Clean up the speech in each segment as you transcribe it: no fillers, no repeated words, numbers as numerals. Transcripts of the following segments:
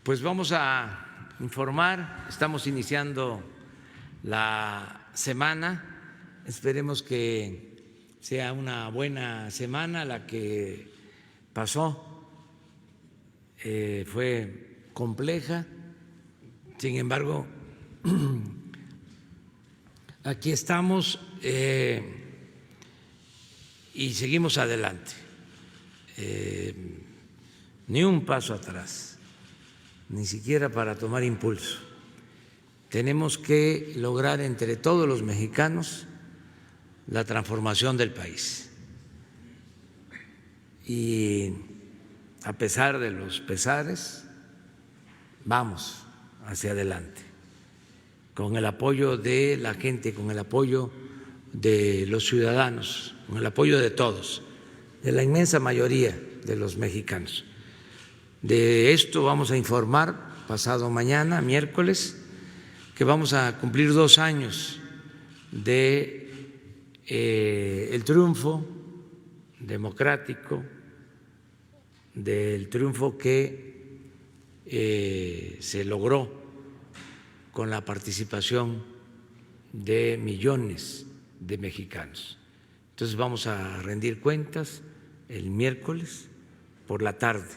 Pues vamos a informar, estamos iniciando la semana, esperemos que sea una buena semana la que pasó, fue compleja, sin embargo, aquí estamos y seguimos adelante, ni un paso atrás, ni siquiera para tomar impulso. Tenemos que lograr entre todos los mexicanos la transformación del país. Y a pesar de los pesares, vamos hacia adelante, con el apoyo de la gente, con el apoyo de los ciudadanos, con el apoyo de todos, de la inmensa mayoría de los mexicanos. De esto vamos a informar pasado mañana, miércoles, que vamos a cumplir 2 años de el triunfo democrático, del triunfo que se logró con la participación de millones de mexicanos. Entonces vamos a rendir cuentas el miércoles por la tarde,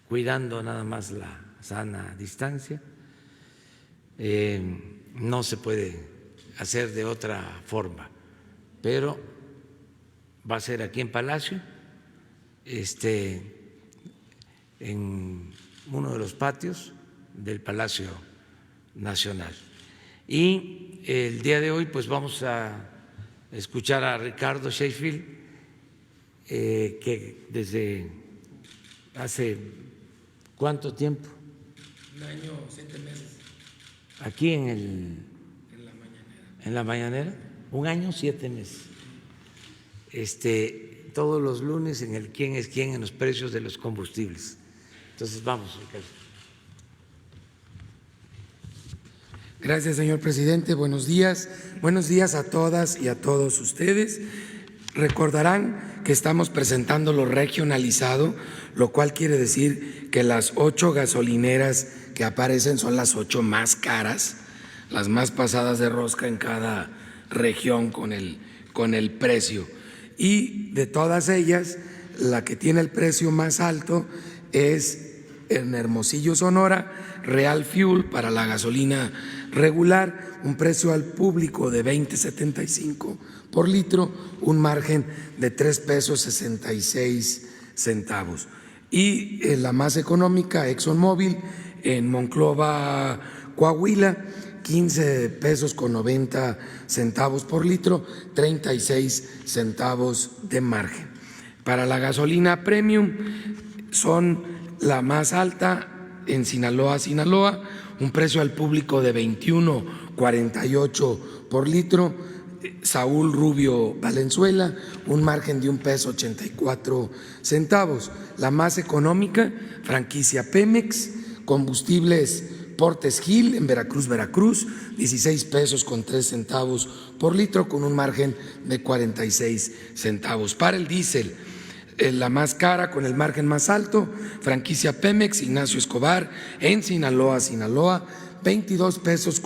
cuidando nada más la sana distancia. No se puede hacer de otra forma, pero va a ser aquí en Palacio, en uno de los patios del Palacio Nacional. Y el día de hoy pues vamos a escuchar a Ricardo Sheffield, que desde hace ¿cuánto tiempo? 1 año, 7 meses. Aquí en la mañanera. ¿En la mañanera? 1 año, 7 meses. Todos los lunes en el quién es quién en los precios de los combustibles. Entonces vamos, Ricardo. Gracias, señor presidente. Buenos días a todas y a todos ustedes. Recordarán que estamos presentando lo regionalizado, lo cual quiere decir que las 8 gasolineras que aparecen son las 8 más caras, las más pasadas de rosca en cada región con el precio. Y de todas ellas, la que tiene el precio más alto es en Hermosillo, Sonora, Real Fuel para la gasolina regular, un precio al público de 20.75 por litro, un margen de 3.66 pesos. Y la más económica, ExxonMobil, en Monclova, Coahuila, 15.90 pesos por litro, 36 centavos de margen. Para la gasolina premium son la más alta en Sinaloa, un precio al público de 21.48 por litro, Saúl Rubio Valenzuela, un margen de $1.84. La más económica, franquicia Pemex, combustibles Portes Gil en Veracruz, 16.03 pesos por litro con un margen de 46 centavos. Para el diésel, la más cara con el margen más alto, franquicia Pemex, Ignacio Escobar en Sinaloa, 22.30 pesos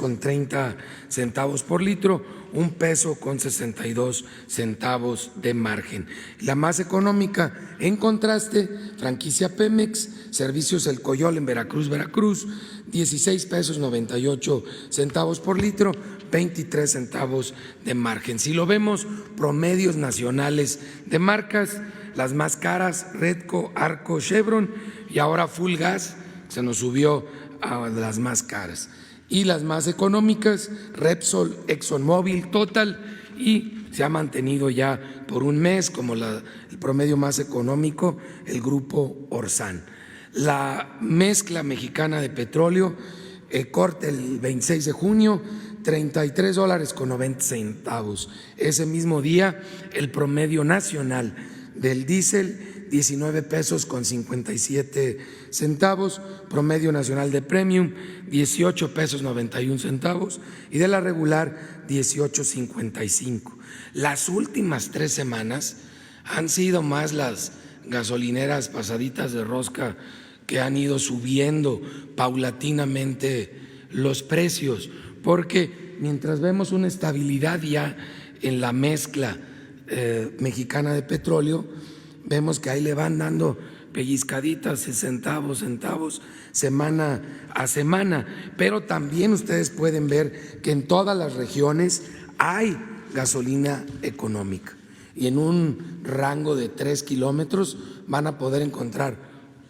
por litro, $1.62 de margen. La más económica, en contraste, franquicia Pemex, servicios El Coyol en Veracruz, 16.98 pesos por litro, 23 centavos de margen. Si lo vemos, promedios nacionales de marcas, las más caras, Redco, Arco, Chevron, y ahora Full Gas se nos subió a las más caras. Y las más económicas, Repsol, ExxonMobil, Total, y se ha mantenido ya por un mes como el promedio más económico, el grupo Orsan. La mezcla mexicana de petróleo, corte el 26 de junio, $33.90. Ese mismo día, el promedio nacional del diésel, 19.57 pesos, promedio nacional de premium, 18.91 pesos, y de la regular, 18.55. Las últimas 3 semanas han sido más las gasolineras pasaditas de rosca que han ido subiendo paulatinamente los precios, porque mientras vemos una estabilidad ya en la mezcla mexicana de petróleo, vemos que ahí le van dando pellizcaditas, centavos, semana a semana, pero también ustedes pueden ver que en todas las regiones hay gasolina económica y en un rango de 3 kilómetros van a poder encontrar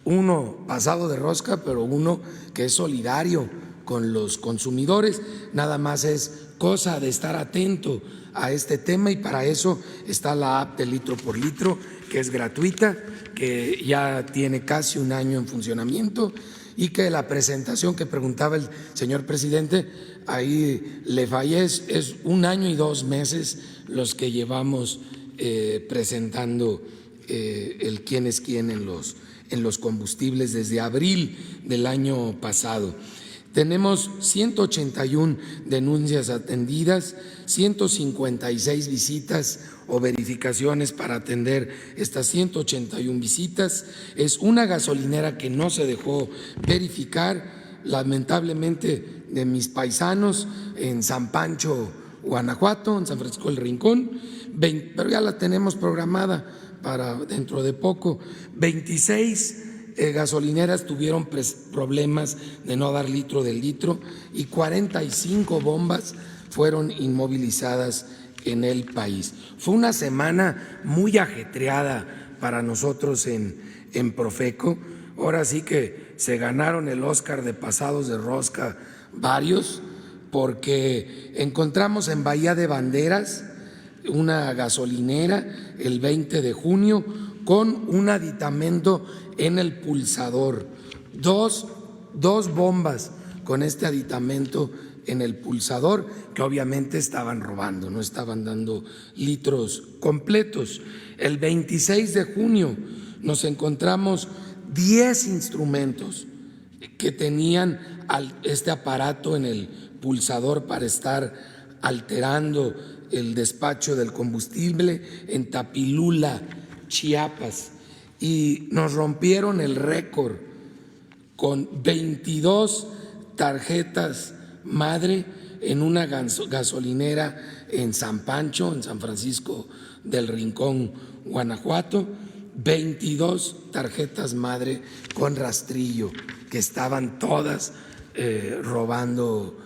uno pasado de rosca, pero uno que es solidario con los consumidores. Nada más es cosa de estar atento a este tema, y para eso está la app de Litro por Litro, que es gratuita, que ya tiene casi un año en funcionamiento, y que la presentación que preguntaba el señor presidente, ahí le fallé, es 1 año y 2 meses los que llevamos presentando el quién es quién en los combustibles desde abril del año pasado. Tenemos 181 denuncias atendidas, 156 visitas o verificaciones para atender estas 181 visitas. Es una gasolinera que no se dejó verificar, lamentablemente, de mis paisanos en San Pancho, Guanajuato, en San Francisco del Rincón, pero ya la tenemos programada para dentro de poco. 26 gasolineras tuvieron problemas de no dar litro del litro y 45 bombas fueron inmovilizadas en el país. Fue una semana muy ajetreada para nosotros en Profeco. Ahora sí que se ganaron el Oscar de pasados de rosca varios, porque encontramos en Bahía de Banderas una gasolinera el 20 de junio con un aditamento en el pulsador, dos bombas con este aditamento en el pulsador, que obviamente estaban robando, no estaban dando litros completos. El 26 de junio nos encontramos 10 instrumentos que tenían este aparato en el pulsador para estar alterando el despacho del combustible en Tapilula, Chiapas, y nos rompieron el récord con 22 tarjetas madre en una gasolinera en San Pancho, en San Francisco del Rincón, Guanajuato. 22 tarjetas madre con rastrillo, que estaban todas robando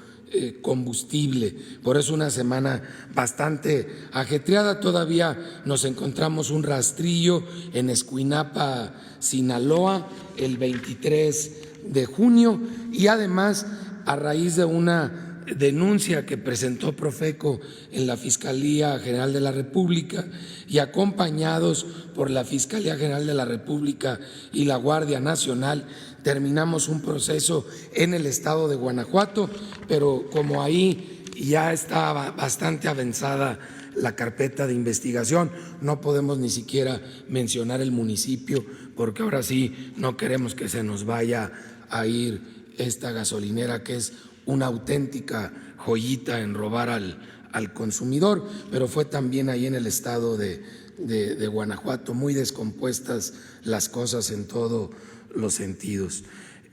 combustible. Por eso una semana bastante ajetreada. Todavía nos encontramos un rastrillo en Escuinapa, Sinaloa, el 23 de junio, y además, a raíz de una denuncia que presentó Profeco en la Fiscalía General de la República y acompañados por la Fiscalía General de la República y la Guardia Nacional, terminamos un proceso en el estado de Guanajuato, pero como ahí ya estaba bastante avanzada la carpeta de investigación, no podemos ni siquiera mencionar el municipio, porque ahora sí no queremos que se nos vaya a ir esta gasolinera, que es una auténtica joyita en robar al consumidor, pero fue también ahí en el estado de Guanajuato, muy descompuestas las cosas en todos los sentidos.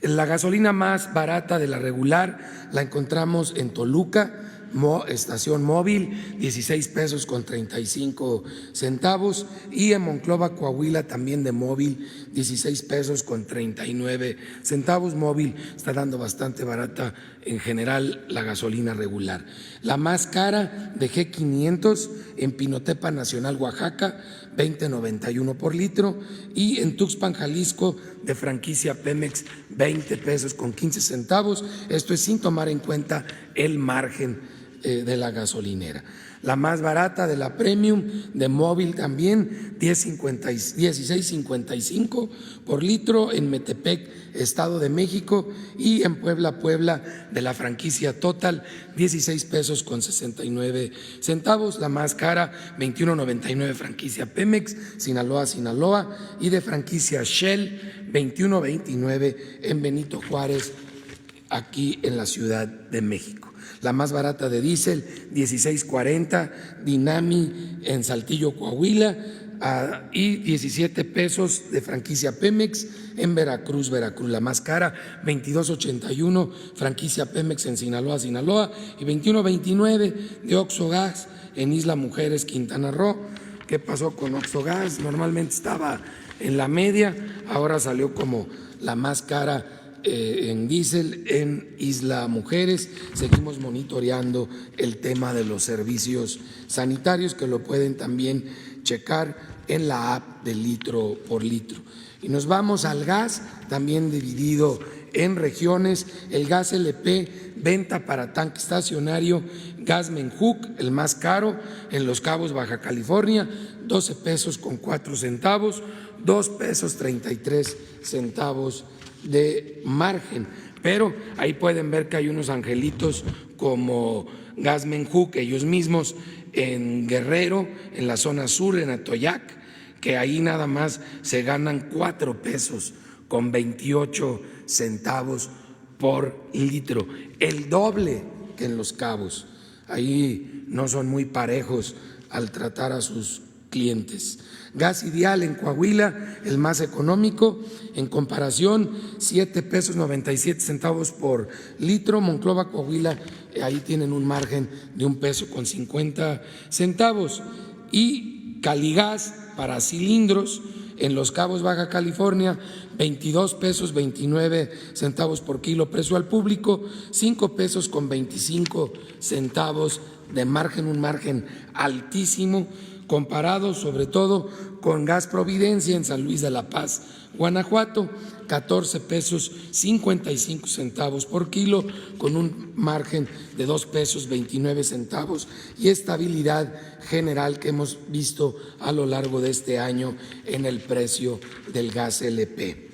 La gasolina más barata de la regular la encontramos en Toluca, estación móvil, 16 pesos con 35 centavos, y en Monclova, Coahuila, también de móvil, 16 pesos con 39 centavos. Móvil está dando bastante barata en general la gasolina regular. La más cara de G500 en Pinotepa Nacional, Oaxaca, 20.91 por litro, y en Tuxpan, Jalisco, de franquicia Pemex, 20 pesos con 15 centavos. Esto es sin tomar en cuenta el margen de la gasolinera. La más barata de la Premium de móvil también, 16.55 por litro en Metepec, Estado de México, y en Puebla de la franquicia Total, 16 pesos con 69 centavos. La más cara, 21.99 franquicia Pemex, Sinaloa, y de franquicia Shell, 21.29 en Benito Juárez, aquí en la Ciudad de México. La más barata de diésel, 16.40, Dinami en Saltillo, Coahuila, y 17 pesos de franquicia Pemex en Veracruz. La más cara, 22.81, franquicia Pemex en Sinaloa, y 21.29 de Oxogas en Isla Mujeres, Quintana Roo. ¿Qué pasó con Oxogas? Normalmente estaba en la media, ahora salió como la más cara en diésel en Isla Mujeres. Seguimos monitoreando el tema de los servicios sanitarios, que lo pueden también checar en la app de litro por litro. Y nos vamos al gas, también dividido en regiones. El gas LP, venta para tanque estacionario, gas Menjuc, el más caro en Los Cabos, Baja California, 12 pesos con 4 centavos, 2 pesos 33 centavos de margen. Pero ahí pueden ver que hay unos angelitos como gas Menjuc, ellos mismos en Guerrero, en la zona sur, en Atoyac, que ahí nada más se ganan 4 pesos con 28 centavos por litro, el doble que en Los Cabos. Ahí no son muy parejos al tratar a sus clientes. Gas Ideal en Coahuila, el más económico, en comparación, 7 pesos 97 centavos por litro. Monclova, Coahuila, ahí tienen un margen de 1 peso con 50 centavos. Y Caligas para cilindros en Los Cabos, Baja California, 22 pesos 29 centavos por kilo precio al público, 5 pesos con 25 centavos de margen, un margen altísimo, comparado sobre todo con Gas Providencia en San Luis de la Paz, Guanajuato, 14 pesos 55 centavos por kilo, con un margen de 2 pesos 29 centavos y estabilidad general que hemos visto a lo largo de este año en el precio del gas LP.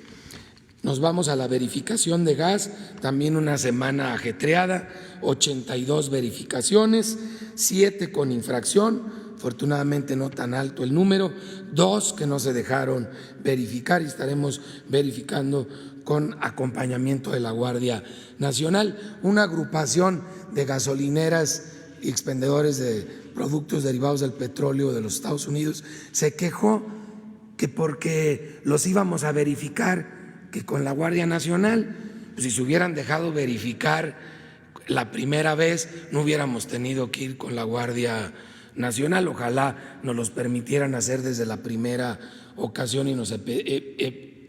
Nos vamos a la verificación de gas, también una semana ajetreada, 82 verificaciones, 7 con infracción. Afortunadamente no tan alto el número, 2 que no se dejaron verificar y estaremos verificando con acompañamiento de la Guardia Nacional. Una agrupación de gasolineras y expendedores de productos derivados del petróleo de los Estados Unidos se quejó que porque los íbamos a verificar, que con la Guardia Nacional, pues si se hubieran dejado verificar la primera vez no hubiéramos tenido que ir con la Guardia Nacional. Ojalá nos los permitieran hacer desde la primera ocasión y nos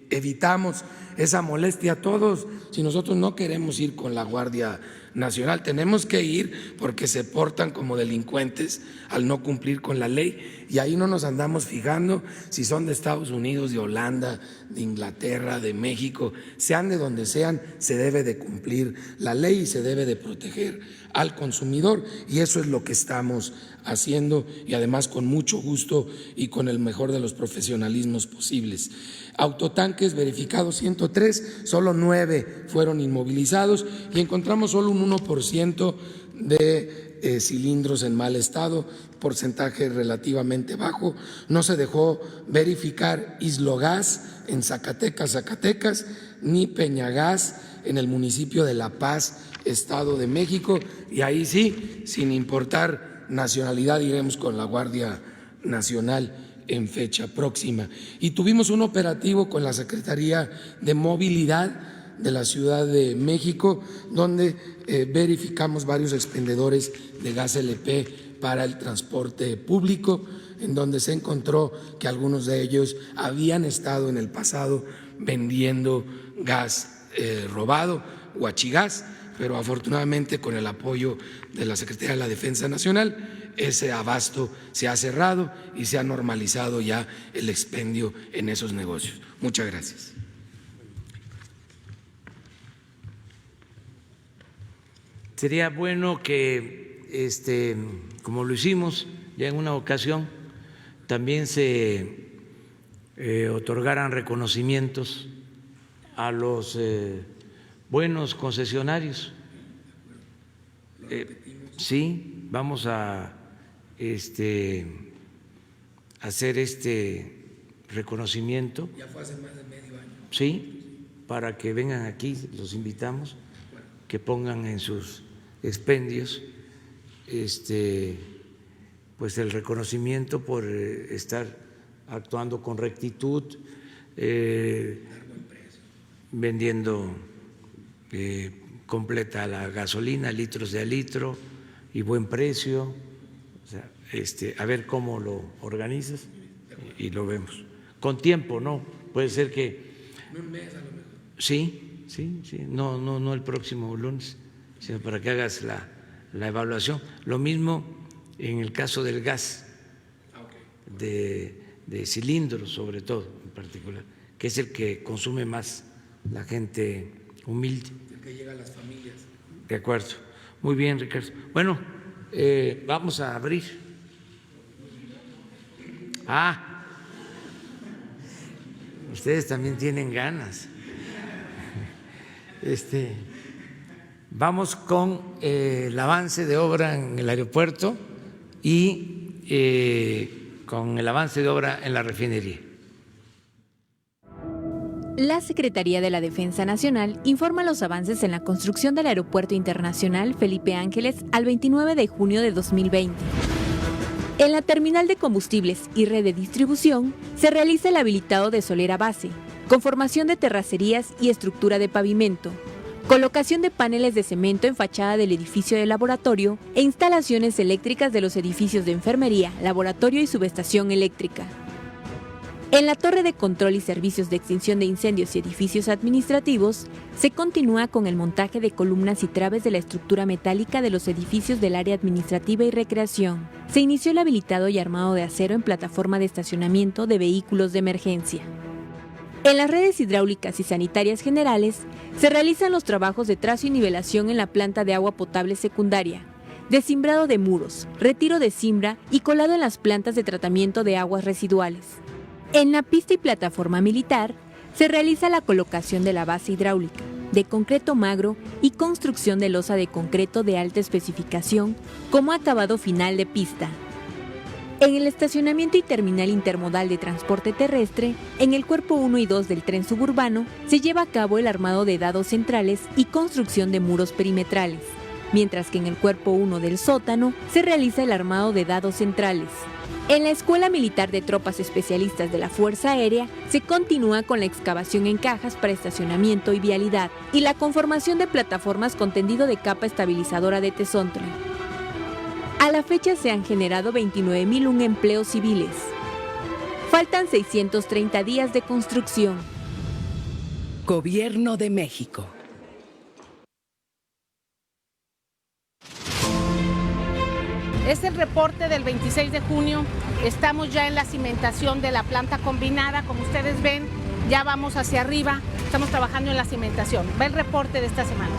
evitamos esa molestia a todos. Si nosotros no queremos ir con la Guardia Nacional, tenemos que ir porque se portan como delincuentes al no cumplir con la ley, y ahí no nos andamos fijando si son de Estados Unidos, de Holanda, de Inglaterra, de México, sean de donde sean, se debe de cumplir la ley y se debe de proteger al consumidor, y eso es lo que estamos haciendo, y además con mucho gusto y con el mejor de los profesionalismos posibles. Autotanques verificados 103, solo 9 fueron inmovilizados y encontramos solo un 1% de cilindros en mal estado, porcentaje relativamente bajo. No se dejó verificar Islogas en Zacatecas, ni Peñagas en el municipio de La Paz, Estado de México, y ahí sí, sin importar nacionalidad, iremos con la Guardia Nacional en fecha próxima. Y tuvimos un operativo con la Secretaría de Movilidad de la Ciudad de México, donde verificamos varios expendedores de gas LP para el transporte público, en donde se encontró que algunos de ellos habían estado en el pasado vendiendo gas robado, huachigás, pero afortunadamente con el apoyo de la Secretaría de la Defensa Nacional ese abasto se ha cerrado y se ha normalizado ya el expendio en esos negocios. Muchas gracias. Sería bueno que, como lo hicimos ya en una ocasión, también se otorgaran reconocimientos a los buenos concesionarios. Sí, vamos a hacer este reconocimiento. Ya fue hace más de medio año. Sí, para que vengan aquí, los invitamos, que pongan en sus expendios, pues el reconocimiento por estar actuando con rectitud, vendiendo completa la gasolina, litros de a litro y buen precio. O sea, a ver cómo lo organizas y lo vemos. Con tiempo, ¿no? Puede ser que… Un mes a lo mejor. Sí, no el próximo lunes, sino para que hagas la evaluación. Lo mismo en el caso del gas, de cilindros sobre todo en particular, que es el que consume más la gente humilde. El que llega a las familias. De acuerdo. Muy bien, Ricardo. Bueno, vamos a abrir. Ustedes también tienen ganas. Vamos con el avance de obra en el aeropuerto y con el avance de obra en la refinería. La Secretaría de la Defensa Nacional informa los avances en la construcción del Aeropuerto Internacional Felipe Ángeles al 29 de junio de 2020. En la terminal de combustibles y red de distribución se realiza el habilitado de solera base, conformación de terracerías y estructura de pavimento, colocación de paneles de cemento en fachada del edificio de laboratorio e instalaciones eléctricas de los edificios de enfermería, laboratorio y subestación eléctrica. En la torre de control y servicios de extinción de incendios y edificios administrativos, se continúa con el montaje de columnas y traves de la estructura metálica de los edificios del área administrativa y recreación. Se inició el habilitado y armado de acero en plataforma de estacionamiento de vehículos de emergencia. En las redes hidráulicas y sanitarias generales, se realizan los trabajos de trazo y nivelación en la planta de agua potable secundaria, desimbrado de muros, retiro de cimbra y colado en las plantas de tratamiento de aguas residuales. En la pista y plataforma militar, se realiza la colocación de la base hidráulica, de concreto magro y construcción de losa de concreto de alta especificación como acabado final de pista. En el estacionamiento y terminal intermodal de transporte terrestre, en el cuerpo 1 y 2 del tren suburbano, se lleva a cabo el armado de dados centrales y construcción de muros perimetrales, mientras que en el cuerpo 1 del sótano se realiza el armado de dados centrales. En la Escuela Militar de Tropas Especialistas de la Fuerza Aérea se continúa con la excavación en cajas para estacionamiento y vialidad y la conformación de plataformas con tendido de capa estabilizadora de tesontle. A la fecha se han generado 29.001 empleos civiles. Faltan 630 días de construcción. Gobierno de México. Es el reporte del 26 de junio, estamos ya en la cimentación de la planta combinada, como ustedes ven, ya vamos hacia arriba, estamos trabajando en la cimentación. Ve el reporte de esta semana.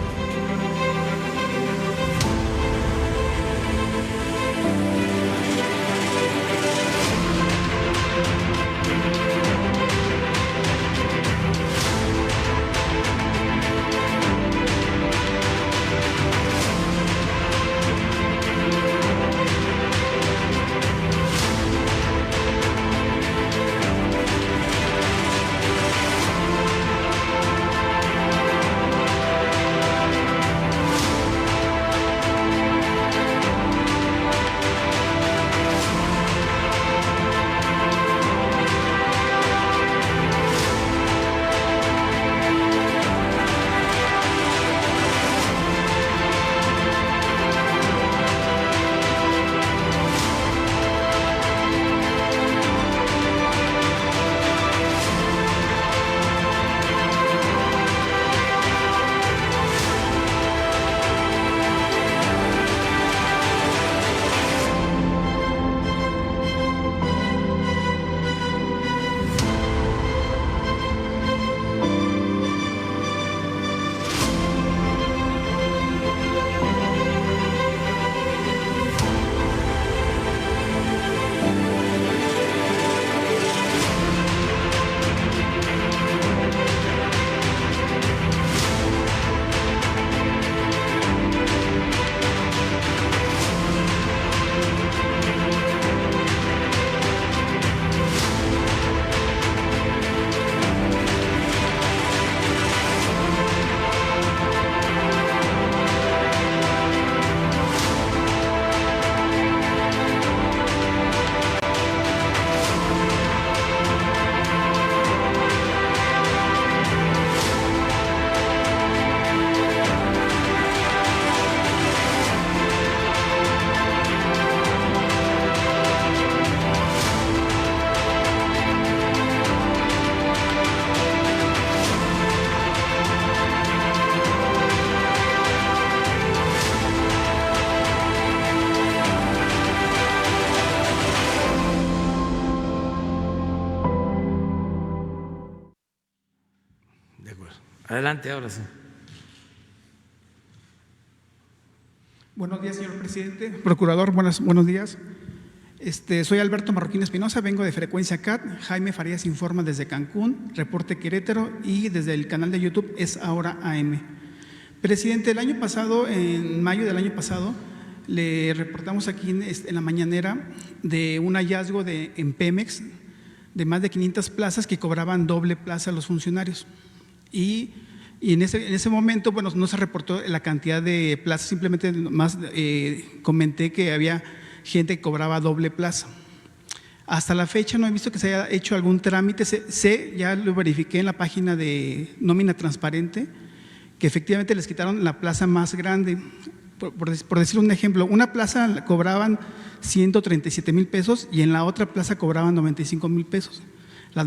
Adelante, ahora sí. Buenos días, señor presidente. Procurador, buenos días. Soy Alberto Marroquín Espinosa, vengo de Frecuencia CAT. Jaime Farías informa desde Cancún, Reporte Querétaro, y desde el canal de YouTube Es Ahora AM. Presidente, el año pasado, en mayo del año pasado, le reportamos aquí en la mañanera de un hallazgo en Pemex de más de 500 plazas que cobraban doble plaza a los funcionarios. Y en ese momento, bueno, no se reportó la cantidad de plazas, simplemente más comenté que había gente que cobraba doble plaza. Hasta la fecha no he visto que se haya hecho algún trámite. Ya lo verifiqué en la página de Nómina Transparente, que efectivamente les quitaron la plaza más grande. Por decir un ejemplo, una plaza cobraban 137,000 pesos y en la otra plaza cobraban 95,000 pesos. La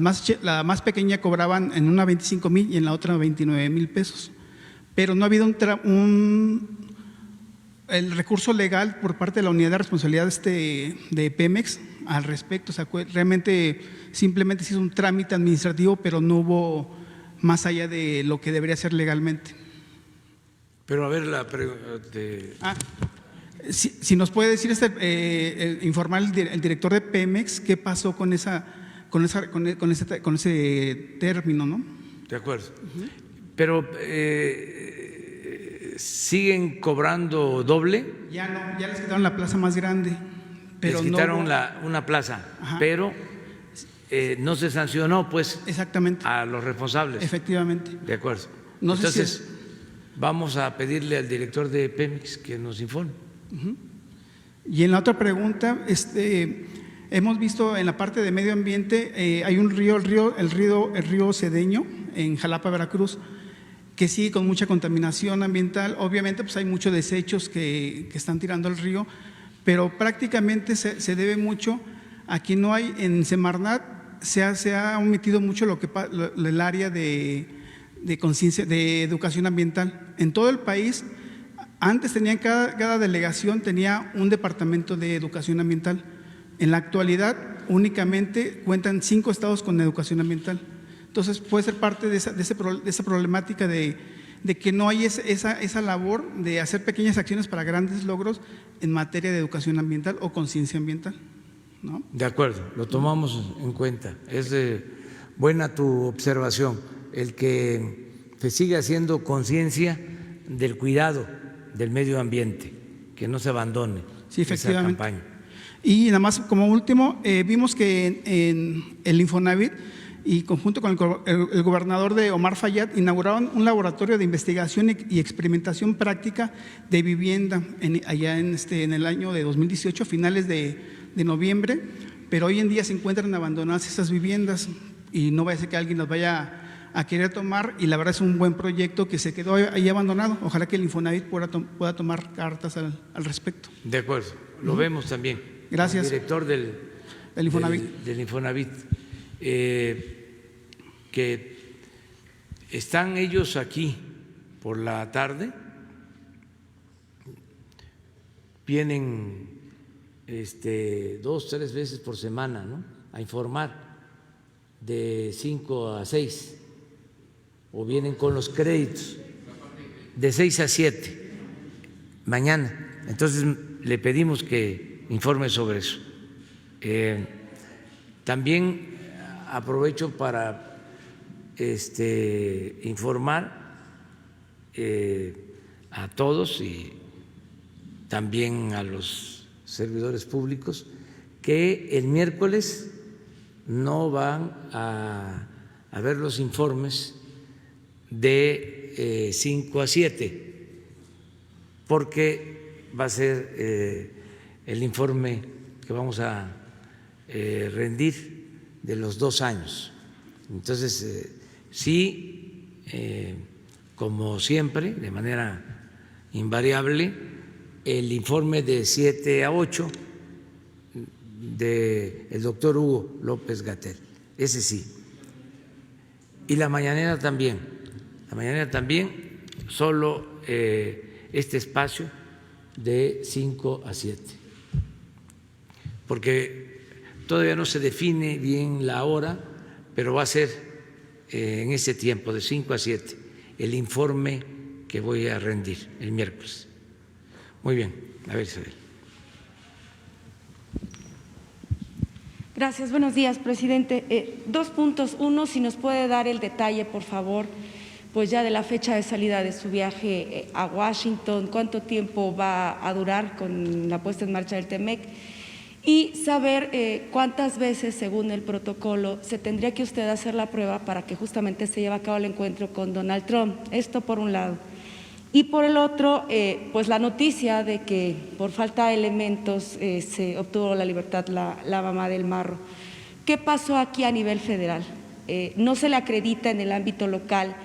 más pequeña cobraban en una 25,000 y en la otra 29,000 pesos. Pero no ha habido el recurso legal por parte de la unidad de responsabilidad de Pemex al respecto. O sea, realmente simplemente se hizo un trámite administrativo, pero no hubo más allá de lo que debería ser legalmente. Pero a ver, si nos puede decir informar el director de Pemex qué pasó con ese término, ¿no? De acuerdo. Pero ¿siguen cobrando doble? Ya no, ya les quitaron la plaza más grande. Pero les quitaron una plaza, ajá, pero no se sancionó, pues, exactamente, a los responsables. Efectivamente. De acuerdo. No Entonces, sé si vamos a pedirle al director de Pemex que nos informe. Y en la otra pregunta, hemos visto en la parte de medio ambiente, hay un río, el río Cedeño, en Jalapa, Veracruz, que sigue con mucha contaminación ambiental. Obviamente, pues hay muchos desechos que están tirando al río, pero prácticamente se debe mucho a que no hay, en Semarnat se ha omitido mucho el área de conciencia, de educación ambiental. En todo el país, antes cada delegación tenía un departamento de educación ambiental. En la actualidad, únicamente cuentan 5 estados con educación ambiental. Entonces, puede ser parte de esa problemática de que no hay esa labor de hacer pequeñas acciones para grandes logros en materia de educación ambiental o conciencia ambiental, ¿no? De acuerdo, lo tomamos en cuenta. Es buena tu observación, el que se siga haciendo conciencia del cuidado del medio ambiente, que no se abandone. Sí, efectivamente. Esa campaña. Y nada más como último, vimos que en el Infonavit y conjunto con el gobernador de Omar Fayad inauguraron un laboratorio de investigación y experimentación práctica de vivienda allá en el año de 2018, finales de noviembre, pero hoy en día se encuentran abandonadas esas viviendas y no vaya a ser que alguien las vaya a querer tomar, y la verdad es un buen proyecto que se quedó ahí abandonado. Ojalá que el Infonavit pueda tomar cartas al respecto. De acuerdo, lo vemos también. Gracias. El director del Infonavit. Que están ellos aquí por la tarde, vienen 2, 3 veces por semana, ¿no?, a informar de 5 a 6, o vienen con los créditos de 6 a 7 mañana. Entonces le pedimos que informe sobre eso. También aprovecho para informar a todos y también a los servidores públicos que el miércoles no van a ver los informes de 5 a 7, porque va a ser el informe que vamos a rendir de los 2 años. Entonces, sí, como siempre, de manera invariable, el informe de 7 a 8 del doctor Hugo López-Gatell, ese sí. Y la mañanera también, solo este espacio de 5 a 7, porque todavía no se define bien la hora, pero va a ser en ese tiempo de 5 a 7. el informe que voy a rendir el miércoles. Muy bien, a ver, Isabel. Gracias, buenos días, presidente. 2 puntos. Uno, si nos puede dar el detalle, por favor, pues ya de la fecha de salida de su viaje a Washington, cuánto tiempo va a durar con la puesta en marcha del TEMEC y saber cuántas veces, según el protocolo, se tendría que usted hacer la prueba para que justamente se lleve a cabo el encuentro con Donald Trump. Esto por un lado. Y por el otro, pues la noticia de que por falta de elementos se obtuvo la libertad la mamá del Marro. ¿Qué pasó aquí a nivel federal? No se le acredita en el ámbito local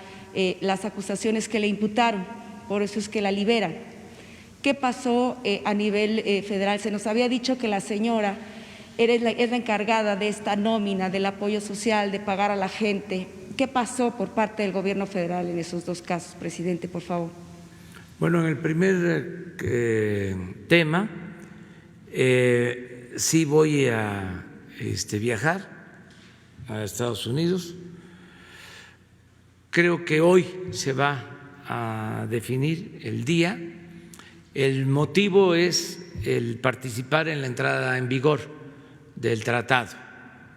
las acusaciones que le imputaron, por eso es que la liberan. ¿Qué pasó a nivel federal? Se nos había dicho que la señora es la encargada de esta nómina, del apoyo social, de pagar a la gente. ¿Qué pasó por parte del gobierno federal en esos 2 casos, presidente, por favor? Bueno, en el primer tema, sí voy a viajar a Estados Unidos. Creo que hoy se va a definir el día. El motivo es el participar en la entrada en vigor del Tratado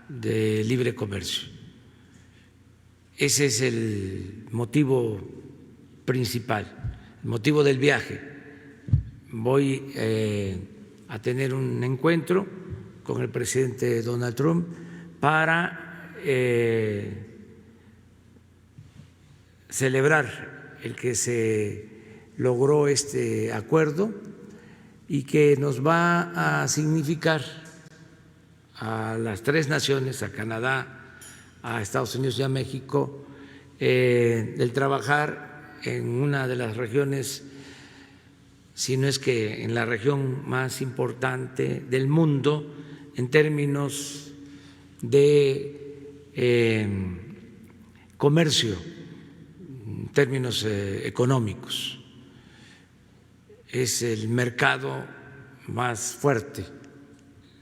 de Libre Comercio. Ese es el motivo principal. El motivo del viaje. Voy a tener un encuentro con el presidente Donald Trump para celebrar el que se logró este acuerdo y que nos va a significar a las 3 naciones, a Canadá, a Estados Unidos y a México, el trabajar en una de las regiones, si no es que en la región más importante del mundo en términos de comercio, en términos económicos. Es el mercado más fuerte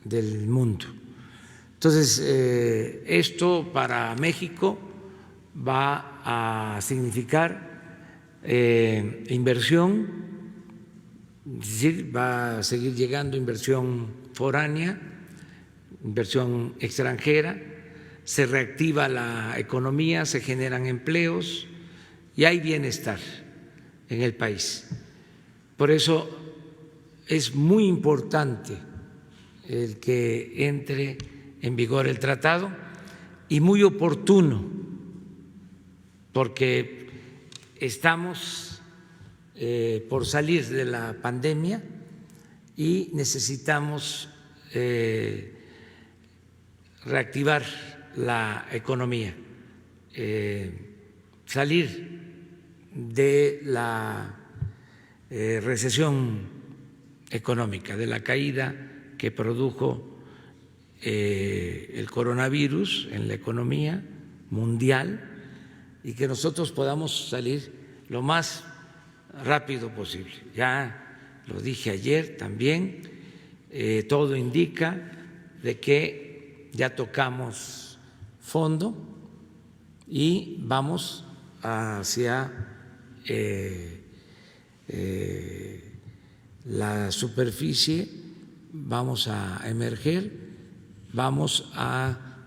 del mundo. Entonces, esto para México va a significar inversión, es decir, va a seguir llegando inversión foránea, inversión extranjera, se reactiva la economía, se generan empleos y hay bienestar en el país. Por eso es muy importante el que entre en vigor el tratado y muy oportuno, porque estamos por salir de la pandemia y necesitamos reactivar la economía, salir de la recesión económica, de la caída que produjo el coronavirus en la economía mundial y que nosotros podamos salir lo más rápido posible. Ya lo dije ayer también, todo indica de que ya tocamos fondo y vamos hacia la superficie, vamos a emerger, vamos a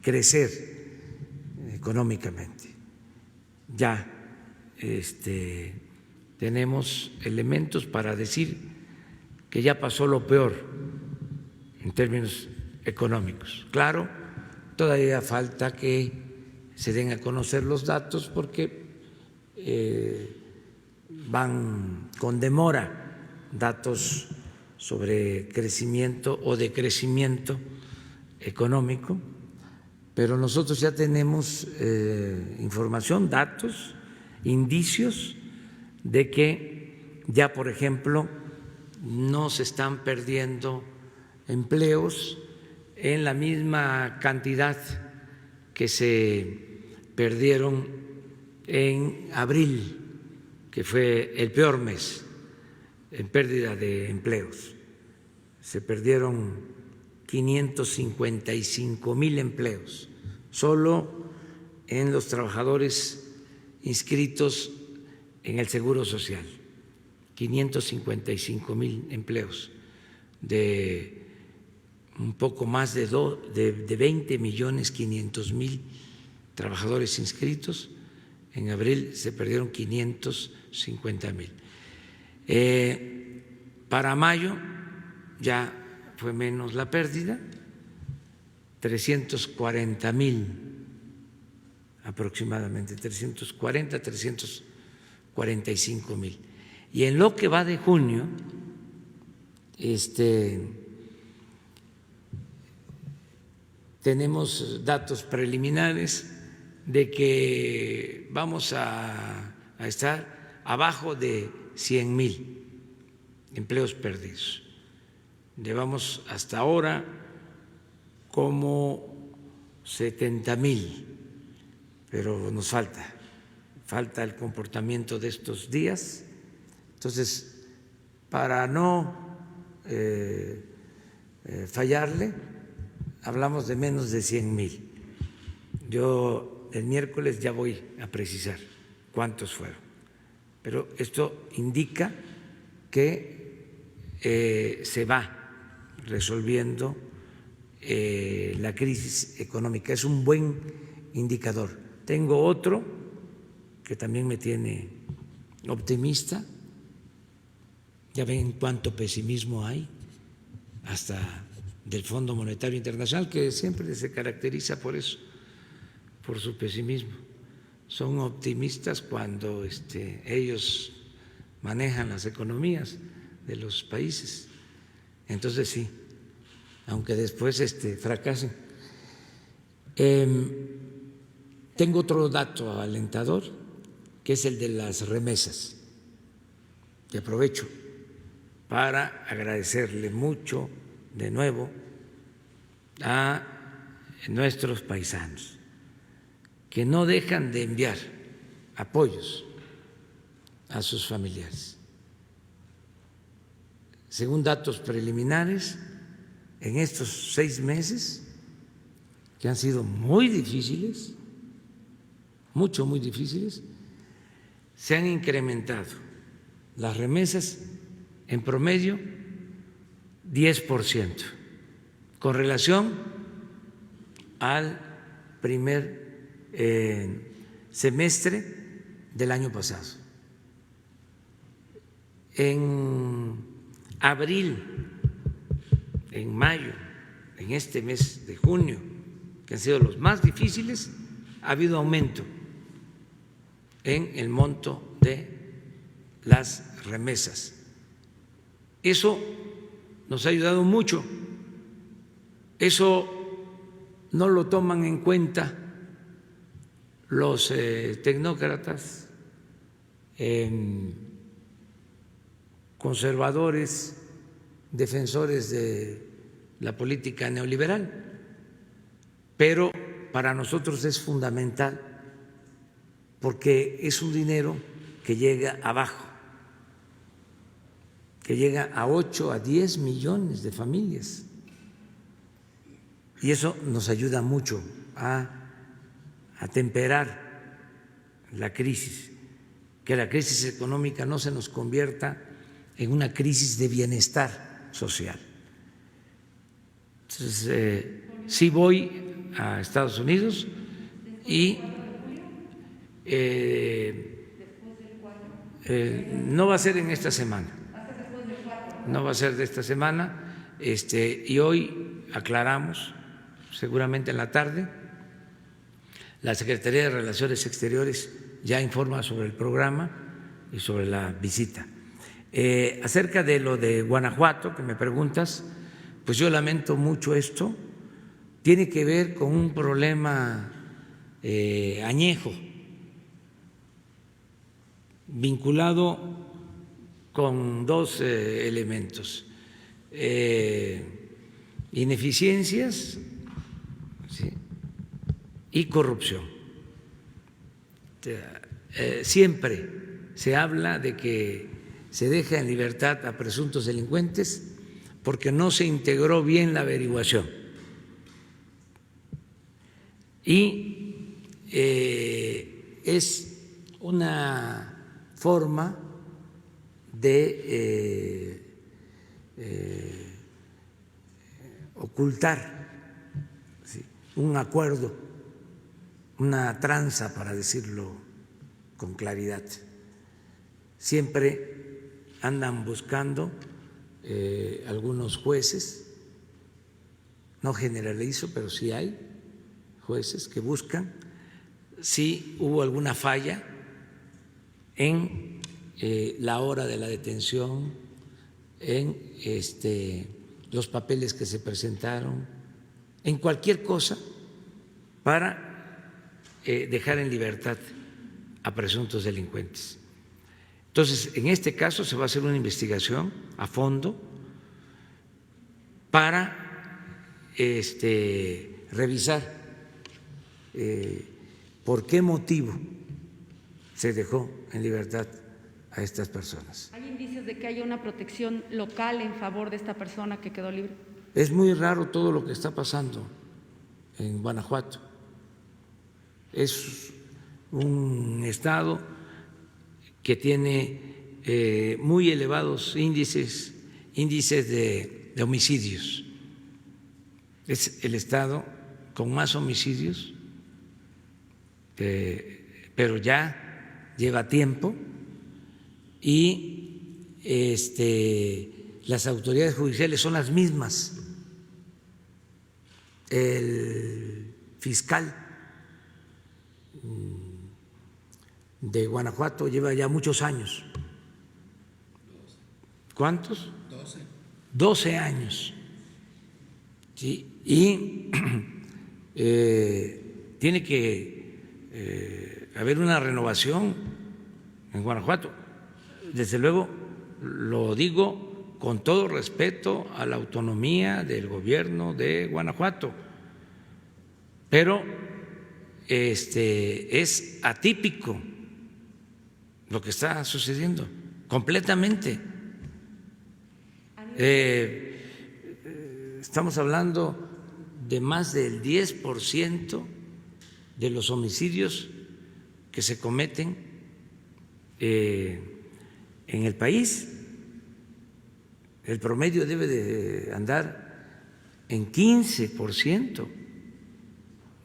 crecer económicamente. Ya tenemos elementos para decir que ya pasó lo peor en términos económicos. Claro, todavía falta que se den a conocer los datos porque van con demora datos sobre crecimiento o decrecimiento económico, pero nosotros ya tenemos información, datos, indicios de que ya, por ejemplo, no se están perdiendo empleos en la misma cantidad que se perdieron en abril, que fue el peor mes en pérdida de empleos. Se perdieron 555,000 empleos solo en los trabajadores inscritos en el Seguro Social, 555,000 empleos de un poco más de 20,500,000 trabajadores inscritos. En abril se perdieron 550,000. Para mayo ya fue menos la pérdida, 340,000 aproximadamente, 340, 345,000. Y en lo que va de junio, tenemos datos preliminares de que vamos a estar abajo de 100,000 empleos perdidos. Llevamos hasta ahora como 70,000, pero nos falta el comportamiento de estos días. Entonces, para no fallarle, hablamos de menos de 100,000. Yo el miércoles ya voy a precisar cuántos fueron, pero esto indica que se va resolviendo la crisis económica. Es un buen indicador. Tengo otro que también me tiene optimista. Ya ven cuánto pesimismo hay, hasta del Fondo Monetario Internacional, que siempre se caracteriza por eso, por su pesimismo. Son optimistas cuando ellos manejan las economías de los países. Entonces sí, aunque después fracasen. Tengo otro dato alentador, que es el de las remesas, que aprovecho para agradecerle mucho de nuevo a nuestros paisanos que no dejan de enviar apoyos a sus familiares. Según datos preliminares, en estos 6 meses, que han sido muy difíciles, muy difíciles, se han incrementado las remesas en promedio 10% con relación al primer semestre del año pasado. En abril, en mayo, en este mes de junio, que han sido los más difíciles, ha habido aumento en el monto de las remesas. Eso nos ha ayudado mucho. Eso no lo toman en cuenta los tecnócratas, conservadores, defensores de la política neoliberal, pero para nosotros es fundamental porque es un dinero que llega abajo, que llega a 8 a 10 millones de familias, y eso nos ayuda mucho a temperar la crisis, que la crisis económica no se nos convierta en una crisis de bienestar social. Entonces, sí voy a Estados Unidos y no va a ser en esta semana, no va a ser de esta semana, y hoy aclaramos, seguramente en la tarde, la Secretaría de Relaciones Exteriores ya informa sobre el programa y sobre la visita. Acerca de lo de Guanajuato, que me preguntas, pues yo lamento mucho esto. Tiene que ver con un problema añejo, vinculado con 2 elementos: ineficiencias, ¿sí?, y corrupción. Siempre se habla de que se deja en libertad a presuntos delincuentes porque no se integró bien la averiguación. Y es una forma de ocultar, ¿sí?, un acuerdo, una tranza, para decirlo con claridad. Siempre andan buscando algunos jueces, no generalizo, pero sí hay jueces que buscan si hubo alguna falla en la hora de la detención, en los papeles que se presentaron, en cualquier cosa para dejar en libertad a presuntos delincuentes. Entonces, en este caso se va a hacer una investigación a fondo para revisar por qué motivo se dejó en libertad a estas personas. ¿Hay indicios de que haya una protección local en favor de esta persona que quedó libre? Es muy raro todo lo que está pasando en Guanajuato. Es un estado que tiene muy elevados índices de homicidios. Es el estado con más homicidios, pero ya lleva tiempo y las autoridades judiciales son las mismas. El fiscal de Guanajuato lleva ya muchos años. ¿Cuántos? 12 años. ¿Sí? Y tiene que haber una renovación en Guanajuato. Desde luego, lo digo con todo respeto a la autonomía del gobierno de Guanajuato, pero es atípico lo que está sucediendo, completamente. Estamos hablando de más del 10% de los homicidios que se cometen en el país. El promedio debe de andar en 15%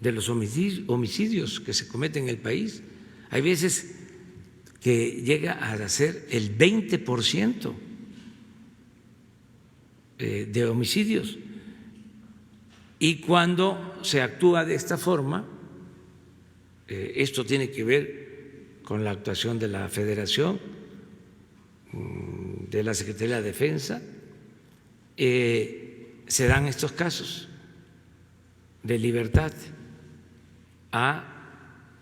de los homicidios que se cometen en el país. Hay veces que llega a ser el 20% de homicidios. Y cuando se actúa de esta forma, esto tiene que ver con la actuación de la Federación, de la Secretaría de la Defensa, se dan estos casos de libertad a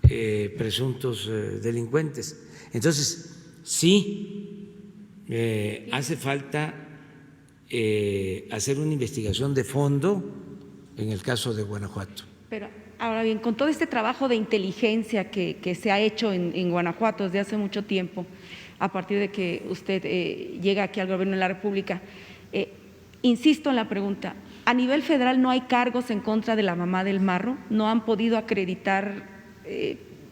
presuntos delincuentes. Entonces, sí, hace falta hacer una investigación de fondo en el caso de Guanajuato. Pero ahora bien, con todo este trabajo de inteligencia que se ha hecho en Guanajuato desde hace mucho tiempo, a partir de que usted llega aquí al Gobierno de la República, insisto en la pregunta, ¿a nivel federal no hay cargos en contra de la mamá del Marro? ¿No han podido acreditar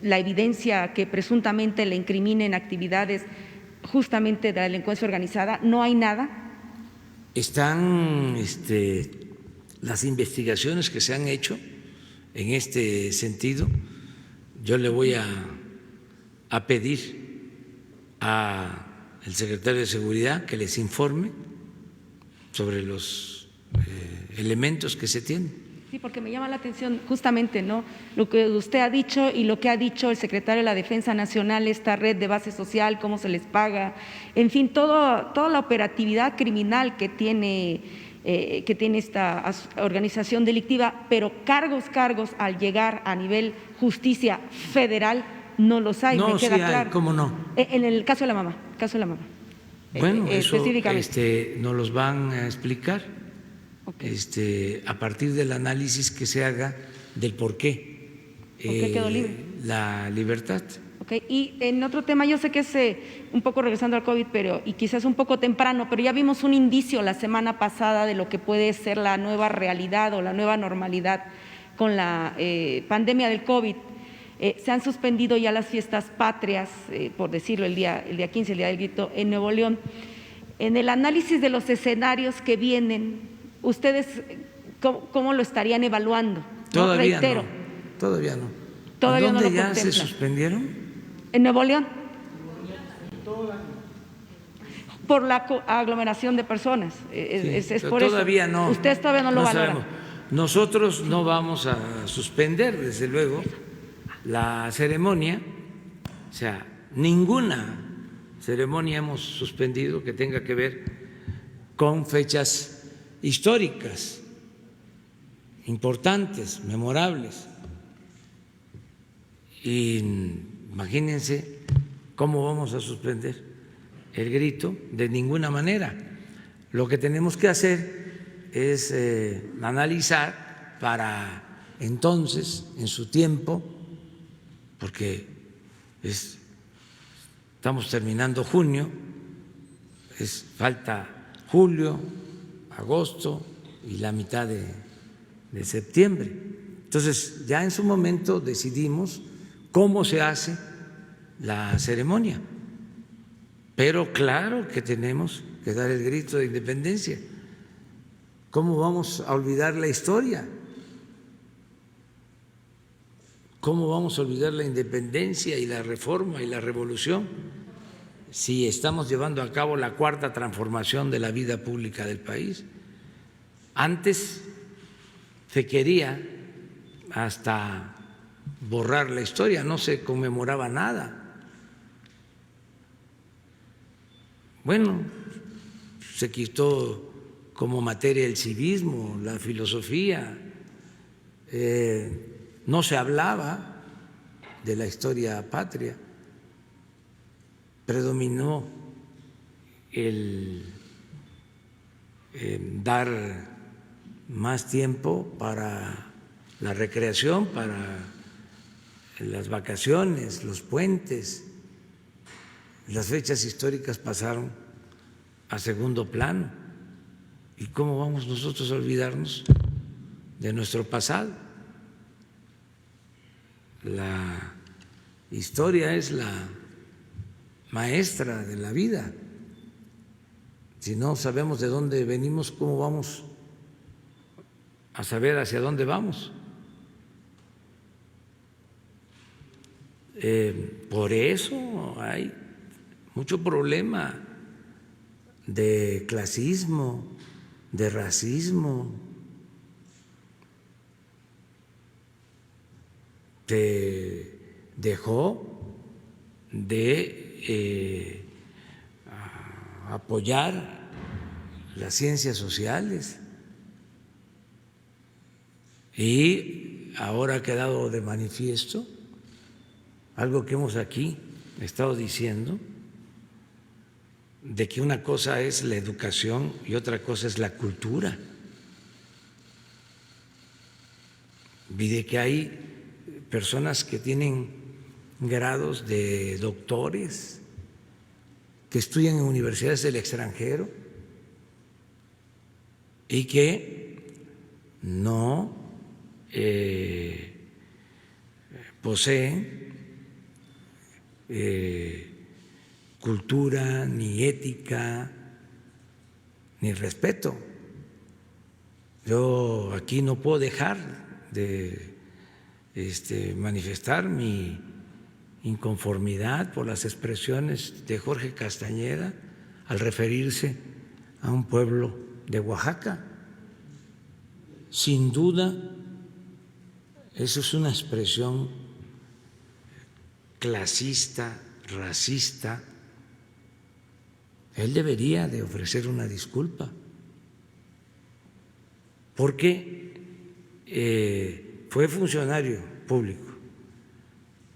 la evidencia que presuntamente le incriminen actividades justamente de la delincuencia organizada? ¿No hay nada? Están las investigaciones que se han hecho en este sentido. Yo le voy a pedir al secretario de Seguridad que les informe sobre los elementos que se tienen. Sí, porque me llama la atención justamente, ¿no?, lo que usted ha dicho y lo que ha dicho el secretario de la Defensa Nacional, esta red de base social, cómo se les paga, en fin, toda la operatividad criminal que tiene esta organización delictiva, pero cargos al llegar a nivel justicia federal no los hay, no, me queda sí claro. Hay, ¿cómo no? En el caso de la mamá, Bueno, eso específicamente. nos los van a explicar. Okay. A partir del análisis que se haga del por qué quedó libre la libertad. Okay. Y en otro tema, yo sé que es un poco regresando al COVID, y quizás un poco temprano, pero ya vimos un indicio la semana pasada de lo que puede ser la nueva realidad o la nueva normalidad con la pandemia del COVID. Se han suspendido ya las fiestas patrias, por decirlo, el día 15, el Día del Grito, en Nuevo León. En el análisis de los escenarios que vienen, ¿ustedes cómo lo estarían evaluando? Todavía Reitero, no. Todavía no. Todavía ¿Dónde no lo ya contemplan? se suspendieron? En Nuevo León. Por la aglomeración de personas. Es por todavía eso. no. Ustedes todavía no lo valoran. Sabemos. Nosotros no vamos a suspender, desde luego, la ceremonia. O sea, ninguna ceremonia hemos suspendido que tenga que ver con fechas históricas, importantes, memorables. Y imagínense cómo vamos a suspender el grito, de ninguna manera. Lo que tenemos que hacer es analizar para entonces, en su tiempo, porque estamos terminando junio, falta julio, agosto y la mitad de septiembre. Entonces, ya en su momento decidimos cómo se hace la ceremonia. Pero claro que tenemos que dar el grito de independencia. ¿Cómo vamos a olvidar la historia? ¿Cómo vamos a olvidar la independencia y la reforma y la revolución si estamos llevando a cabo la cuarta transformación de la vida pública del país? Antes se quería hasta borrar la historia, no se conmemoraba nada. Bueno, se quitó como materia el civismo, la filosofía, no se hablaba de la historia patria, predominó el dar más tiempo para la recreación, para las vacaciones, los puentes. Las fechas históricas pasaron a segundo plano. ¿Y cómo vamos nosotros a olvidarnos de nuestro pasado? La historia es la maestra de la vida. Si no sabemos de dónde venimos, ¿cómo vamos a saber hacia dónde vamos? Por eso hay mucho problema de clasismo, de racismo, dejó de apoyar las ciencias sociales y ahora ha quedado de manifiesto algo que hemos aquí estado diciendo, de que una cosa es la educación y otra cosa es la cultura, y de que hay personas que tienen grados de doctores, que estudian en universidades del extranjero y que no poseen cultura, ni ética, ni respeto. Yo aquí no puedo dejar de manifestar mi inconformidad por las expresiones de Jorge Castañeda al referirse a un pueblo de Oaxaca. Sin duda, eso es una expresión clasista, racista. Él debería de ofrecer una disculpa, porque fue funcionario público,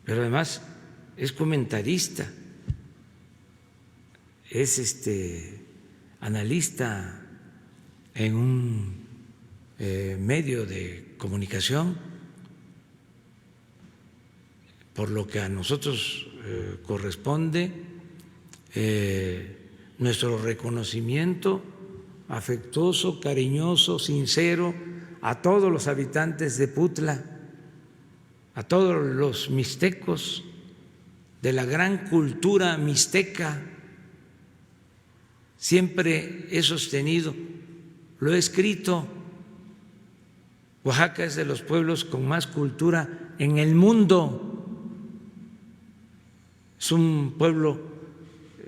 pero además es comentarista, es analista en un medio de comunicación, por lo que a nosotros corresponde nuestro reconocimiento afectuoso, cariñoso, sincero a todos los habitantes de Putla, a todos los mixtecos de la gran cultura mixteca. Siempre he sostenido, lo he escrito, Oaxaca es de los pueblos con más cultura en el mundo. Es un pueblo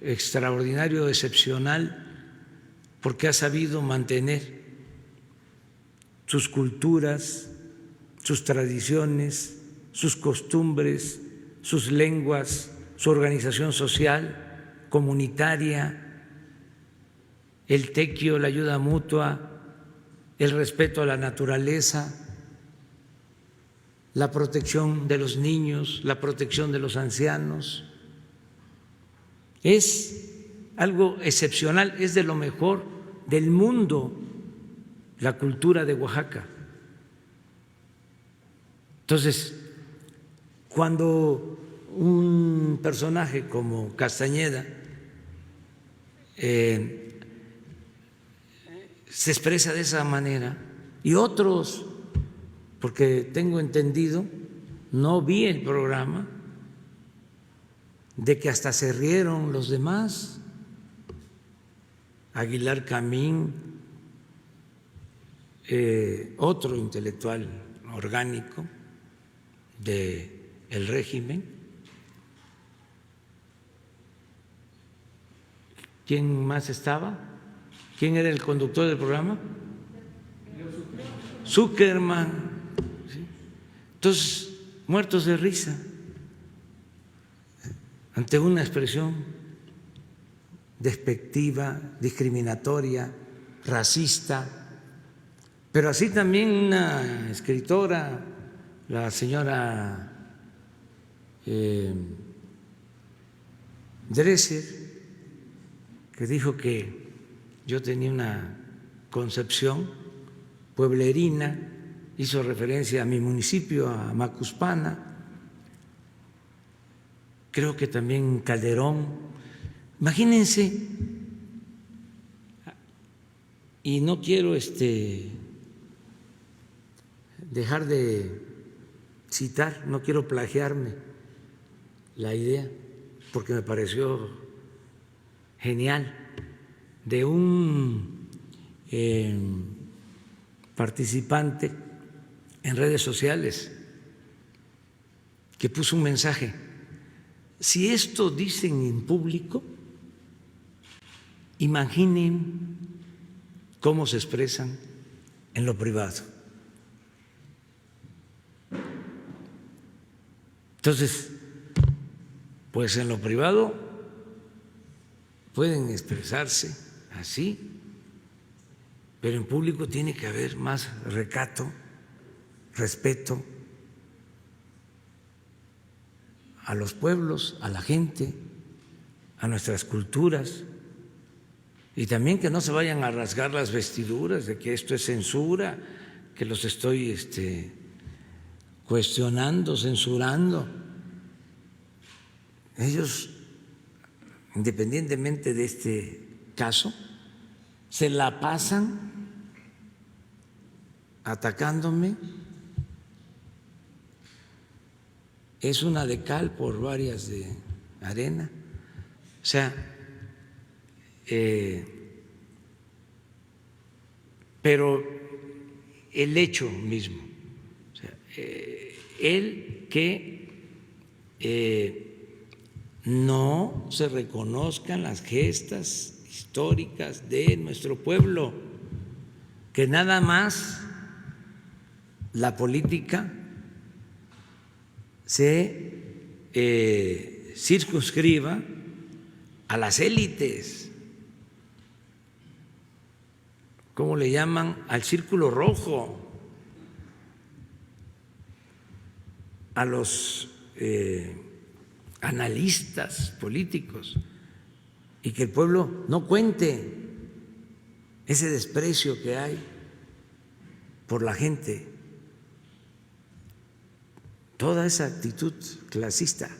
extraordinario, excepcional, porque ha sabido mantener sus culturas, sus tradiciones, sus costumbres, sus lenguas, su organización social, comunitaria, el tequio, la ayuda mutua, el respeto a la naturaleza, la protección de los niños, la protección de los ancianos. Es algo excepcional, es de lo mejor del mundo la cultura de Oaxaca. Entonces, cuando un personaje como Castañeda se expresa de esa manera, y otros, porque tengo entendido, no vi el programa, de que hasta se rieron los demás, Aguilar Camín, otro intelectual orgánico del régimen. ¿Quién más estaba? ¿Quién era el conductor del programa? Zuckerman. ¿Sí? Entonces, muertos de risa ante una expresión despectiva, discriminatoria, racista, pero así también una escritora, la señora Dresser, que dijo que yo tenía una concepción pueblerina, hizo referencia a mi municipio, a Macuspana, creo que también Calderón. Imagínense, y no quiero dejar de citar, no quiero plagiarme la idea, porque me pareció genial, de un participante en redes sociales que puso un mensaje: si esto dicen en público, imaginen cómo se expresan en lo privado. Entonces, pues en lo privado pueden expresarse así, pero en público tiene que haber más recato, respeto a los pueblos, a la gente, a nuestras culturas, y también que no se vayan a rasgar las vestiduras de que esto es censura, que los estoy cuestionando, censurando. Ellos, independientemente de este caso, se la pasan atacándome. Es una de cal por varias de arena. O sea, pero el hecho mismo, o sea, el que no se reconozcan las gestas históricas de nuestro pueblo, que nada más la política se circunscriba a las élites, ¿cómo le llaman? Al círculo rojo, a los analistas políticos, y que el pueblo no cuente ese desprecio que hay por la gente, toda esa actitud clasista.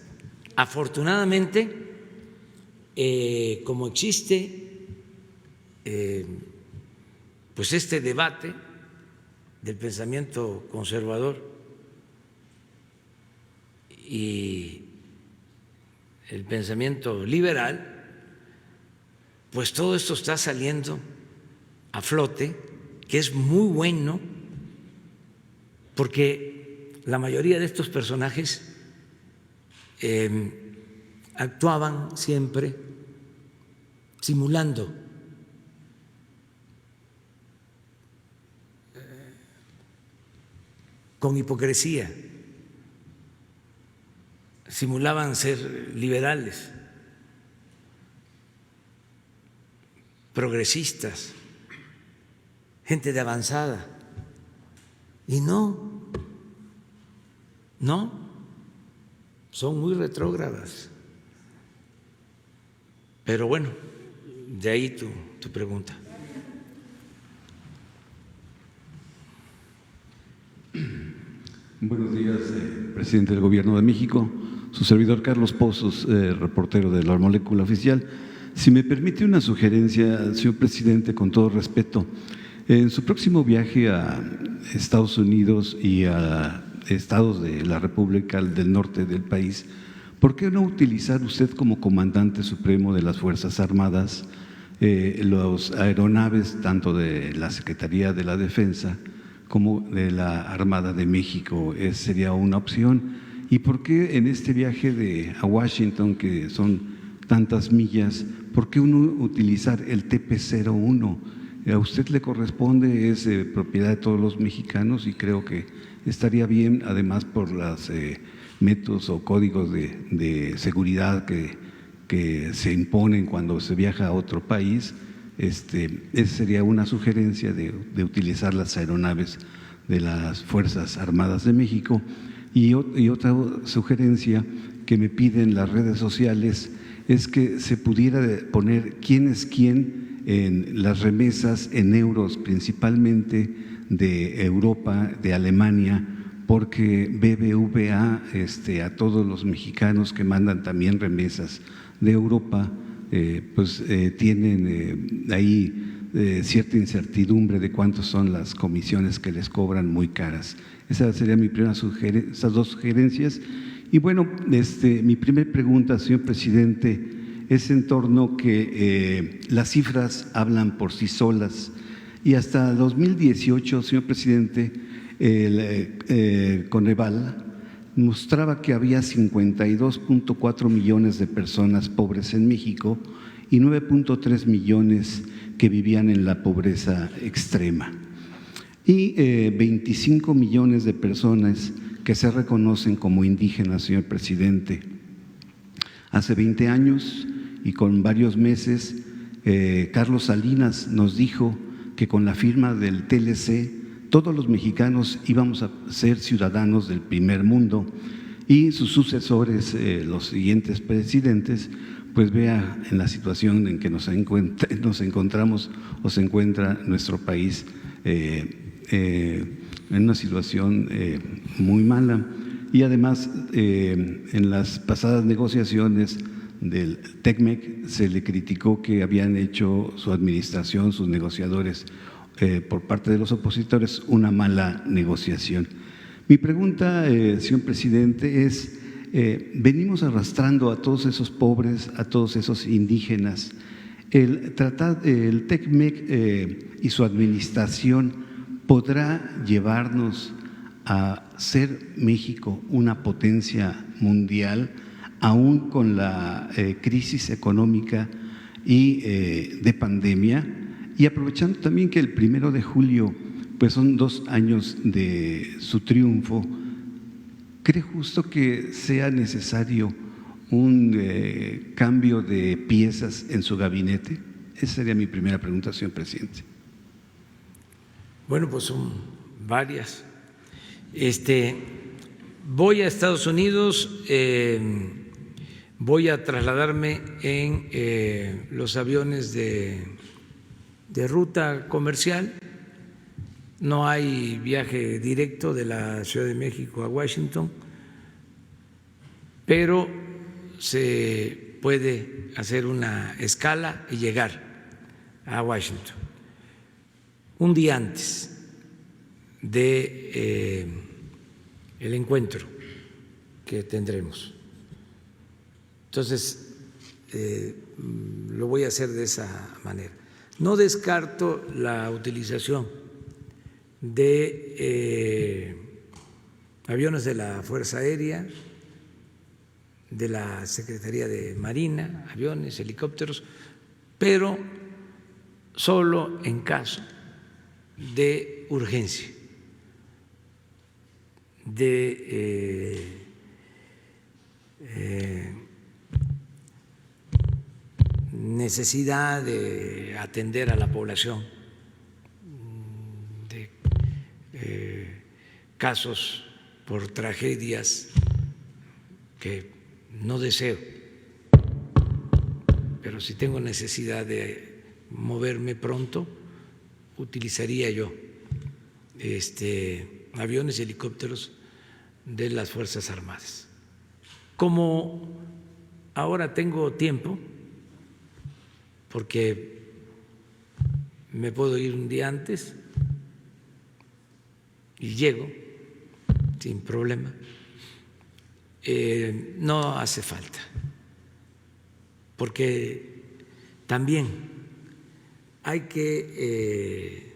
Afortunadamente, como existe pues este debate del pensamiento conservador y el pensamiento liberal, pues todo esto está saliendo a flote, que es muy bueno, porque la mayoría de estos personajes actuaban siempre simulando con hipocresía, simulaban ser liberales, progresistas, gente de avanzada, y no, son muy retrógradas. Pero bueno, de ahí tu pregunta. Buenos días, presidente del Gobierno de México. Su servidor Carlos Pozos, reportero de La Molécula Oficial. Si me permite una sugerencia, señor presidente, con todo respeto, en su próximo viaje a Estados Unidos y a estados de la República del Norte del país, ¿por qué no utilizar usted como comandante supremo de las Fuerzas Armadas los aeronaves tanto de la Secretaría de la Defensa como de la Armada de México? Sería una opción. ¿Y por qué en este viaje a Washington, que son tantas millas, por qué uno utilizar el TP-01? A usted le corresponde, es propiedad de todos los mexicanos y creo que estaría bien, además por los métodos o códigos de seguridad que se imponen cuando se viaja a otro país. Esa sería una sugerencia de utilizar las aeronaves de las Fuerzas Armadas de México. Y otra sugerencia que me piden las redes sociales es que se pudiera poner quién es quién en las remesas en euros, principalmente de Europa, de Alemania, porque BBVA a todos los mexicanos que mandan también remesas de Europa, tienen ahí cierta incertidumbre de cuántas son las comisiones que les cobran muy caras. Esa sería mi primera sugerencia, esas dos sugerencias. Y bueno, mi primera pregunta, señor presidente, es en torno que las cifras hablan por sí solas y hasta 2018, señor presidente, el Coneval mostraba que había 52.4 millones de personas pobres en México y 9.3 millones que vivían en la pobreza extrema y 25 millones de personas que se reconocen como indígenas, señor presidente. Hace 20 años y con varios meses, Carlos Salinas nos dijo que con la firma del TLC todos los mexicanos íbamos a ser ciudadanos del primer mundo y sus sucesores, los siguientes presidentes, pues vea en la situación en que nos encontramos o se encuentra nuestro país en una situación muy mala. Y además, en las pasadas negociaciones del TECMEC se le criticó que habían hecho su administración, sus negociadores, por parte de los opositores, una mala negociación. Mi pregunta, señor presidente, es, venimos arrastrando a todos esos pobres, a todos esos indígenas. El TECMEC y su administración podrá llevarnos a ser México una potencia mundial, aún con la crisis económica y de pandemia. Y aprovechando también que el 1 de julio pues son 2 años de su triunfo, ¿cree justo que sea necesario un cambio de piezas en su gabinete? Esa sería mi primera pregunta, señor presidente. Bueno, pues son varias. Voy a Estados Unidos, voy a trasladarme en los aviones de ruta comercial. No hay viaje directo de la Ciudad de México a Washington, pero se puede hacer una escala y llegar a Washington un día antes de el encuentro que tendremos. Entonces, lo voy a hacer de esa manera. No descarto la utilización de aviones de la Fuerza Aérea, de la Secretaría de Marina, aviones, helicópteros, pero solo en caso de urgencia, de necesidad de atender a la población, de casos por tragedias que no deseo, pero si tengo necesidad de moverme pronto, utilizaría yo aviones y helicópteros de las Fuerzas Armadas. Como ahora tengo tiempo, porque me puedo ir un día antes y llego sin problema, no hace falta, porque también hay que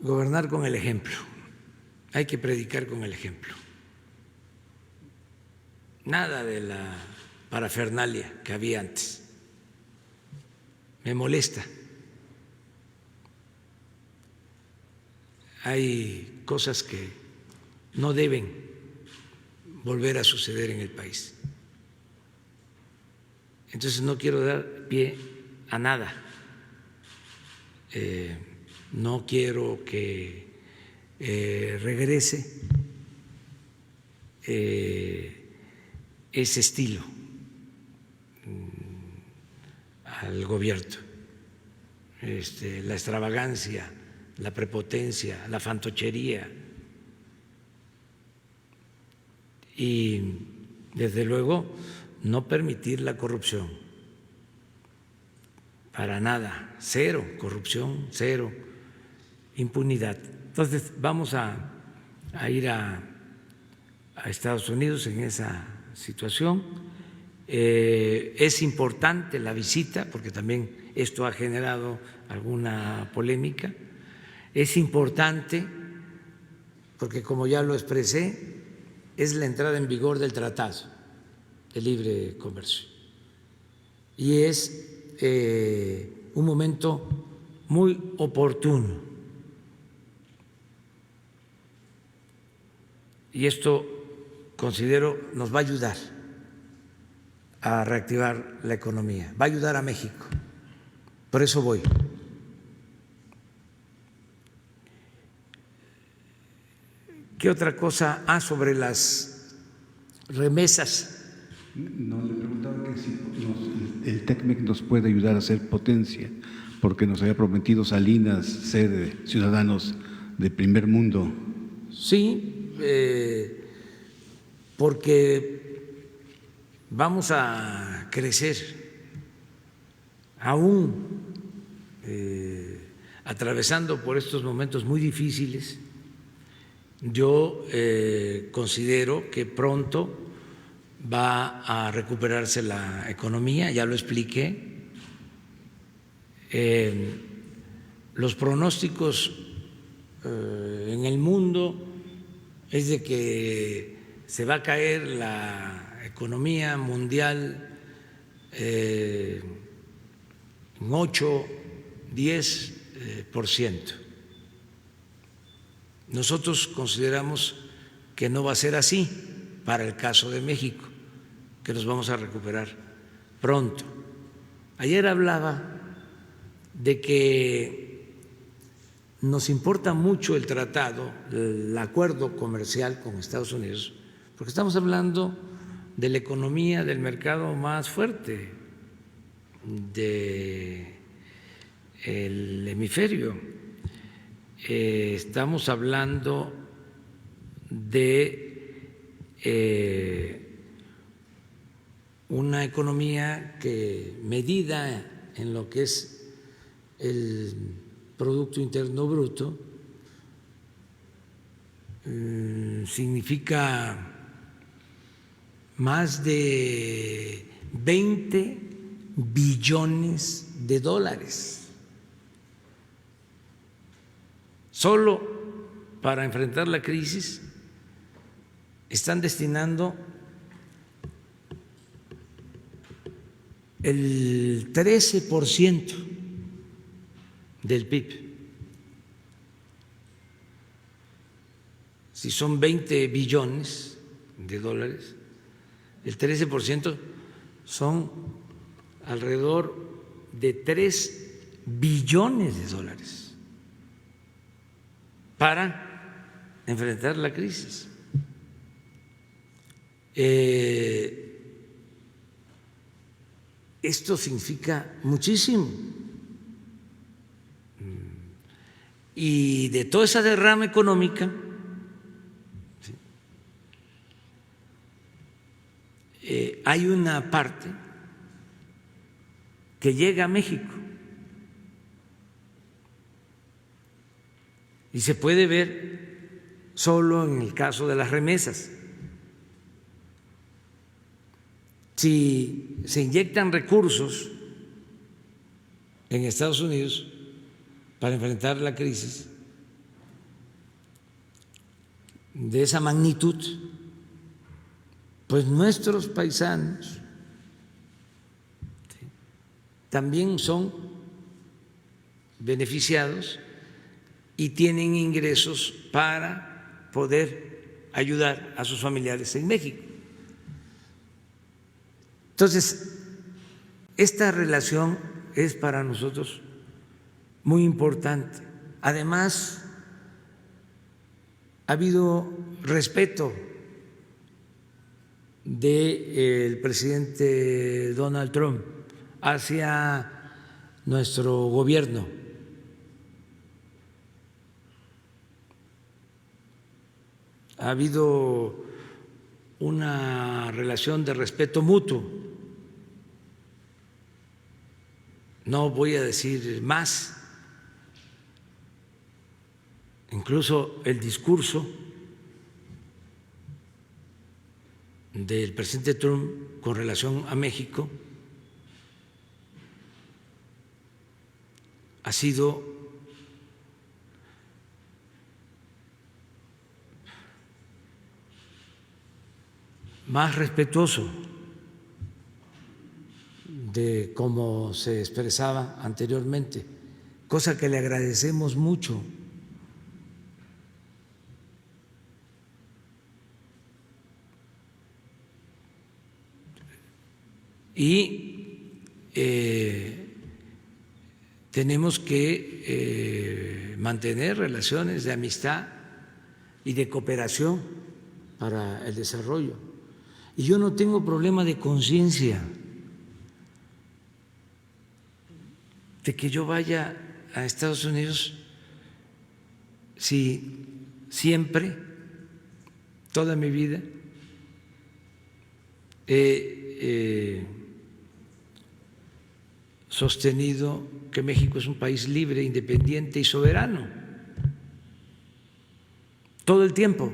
gobernar con el ejemplo, hay que predicar con el ejemplo. Nada de la parafernalia que había antes. Me molesta. Hay cosas que no deben volver a suceder en el país. Entonces no quiero dar pie a nada. No quiero que regrese ese estilo al gobierno, la extravagancia, la prepotencia, la fantochería y desde luego no permitir la corrupción, para nada, cero corrupción, cero impunidad. Entonces vamos a ir a Estados Unidos en esa situación. Es importante la visita porque también esto ha generado alguna polémica. Es importante porque, como ya lo expresé, es la entrada en vigor del Tratado de Libre Comercio y es un momento muy oportuno. Y esto, considero, nos va a ayudar a reactivar la economía, va a ayudar a México. Por eso voy. ¿Qué otra cosa? Sobre las remesas. No, le preguntaba que si el TECMEC nos puede ayudar a ser potencia, porque nos había prometido Salinas ser ciudadanos de primer mundo. Sí, porque vamos a crecer aún atravesando por estos momentos muy difíciles. Yo considero que pronto va a recuperarse la economía, ya lo expliqué. Los pronósticos en el mundo es de que se va a caer la economía mundial en 8–10%. Nosotros consideramos que no va a ser así para el caso de México, que nos vamos a recuperar pronto. Ayer hablaba de que nos importa mucho el tratado, el acuerdo comercial con Estados Unidos, porque estamos hablando de la economía del mercado más fuerte del hemisferio. Estamos hablando de una economía que, medida en lo que es el Producto Interno Bruto, significa más de 20 billones de dólares solo para enfrentar la crisis. Están destinando el 13% del PIB. Si son 20 billones de dólares, el 13% son alrededor de 3 billones de dólares para enfrentar la crisis. Esto significa muchísimo. Y de toda esa derrama económica, hay una parte que llega a México y se puede ver solo en el caso de las remesas. Si se inyectan recursos en Estados Unidos para enfrentar la crisis de esa magnitud, pues nuestros paisanos también son beneficiados y tienen ingresos para poder ayudar a sus familiares en México. Entonces, esta relación es para nosotros muy importante. Además, ha habido respeto del presidente Donald Trump hacia nuestro gobierno. Ha habido una relación de respeto mutuo. No voy a decir más. Incluso el discurso del presidente Trump con relación a México ha sido más respetuoso de cómo se expresaba anteriormente, cosa que le agradecemos mucho. Y tenemos que mantener relaciones de amistad y de cooperación para el desarrollo. Y yo no tengo problema de conciencia de que yo vaya a Estados Unidos si siempre, toda mi vida, he sostenido que México es un país libre, independiente y soberano. Todo el tiempo.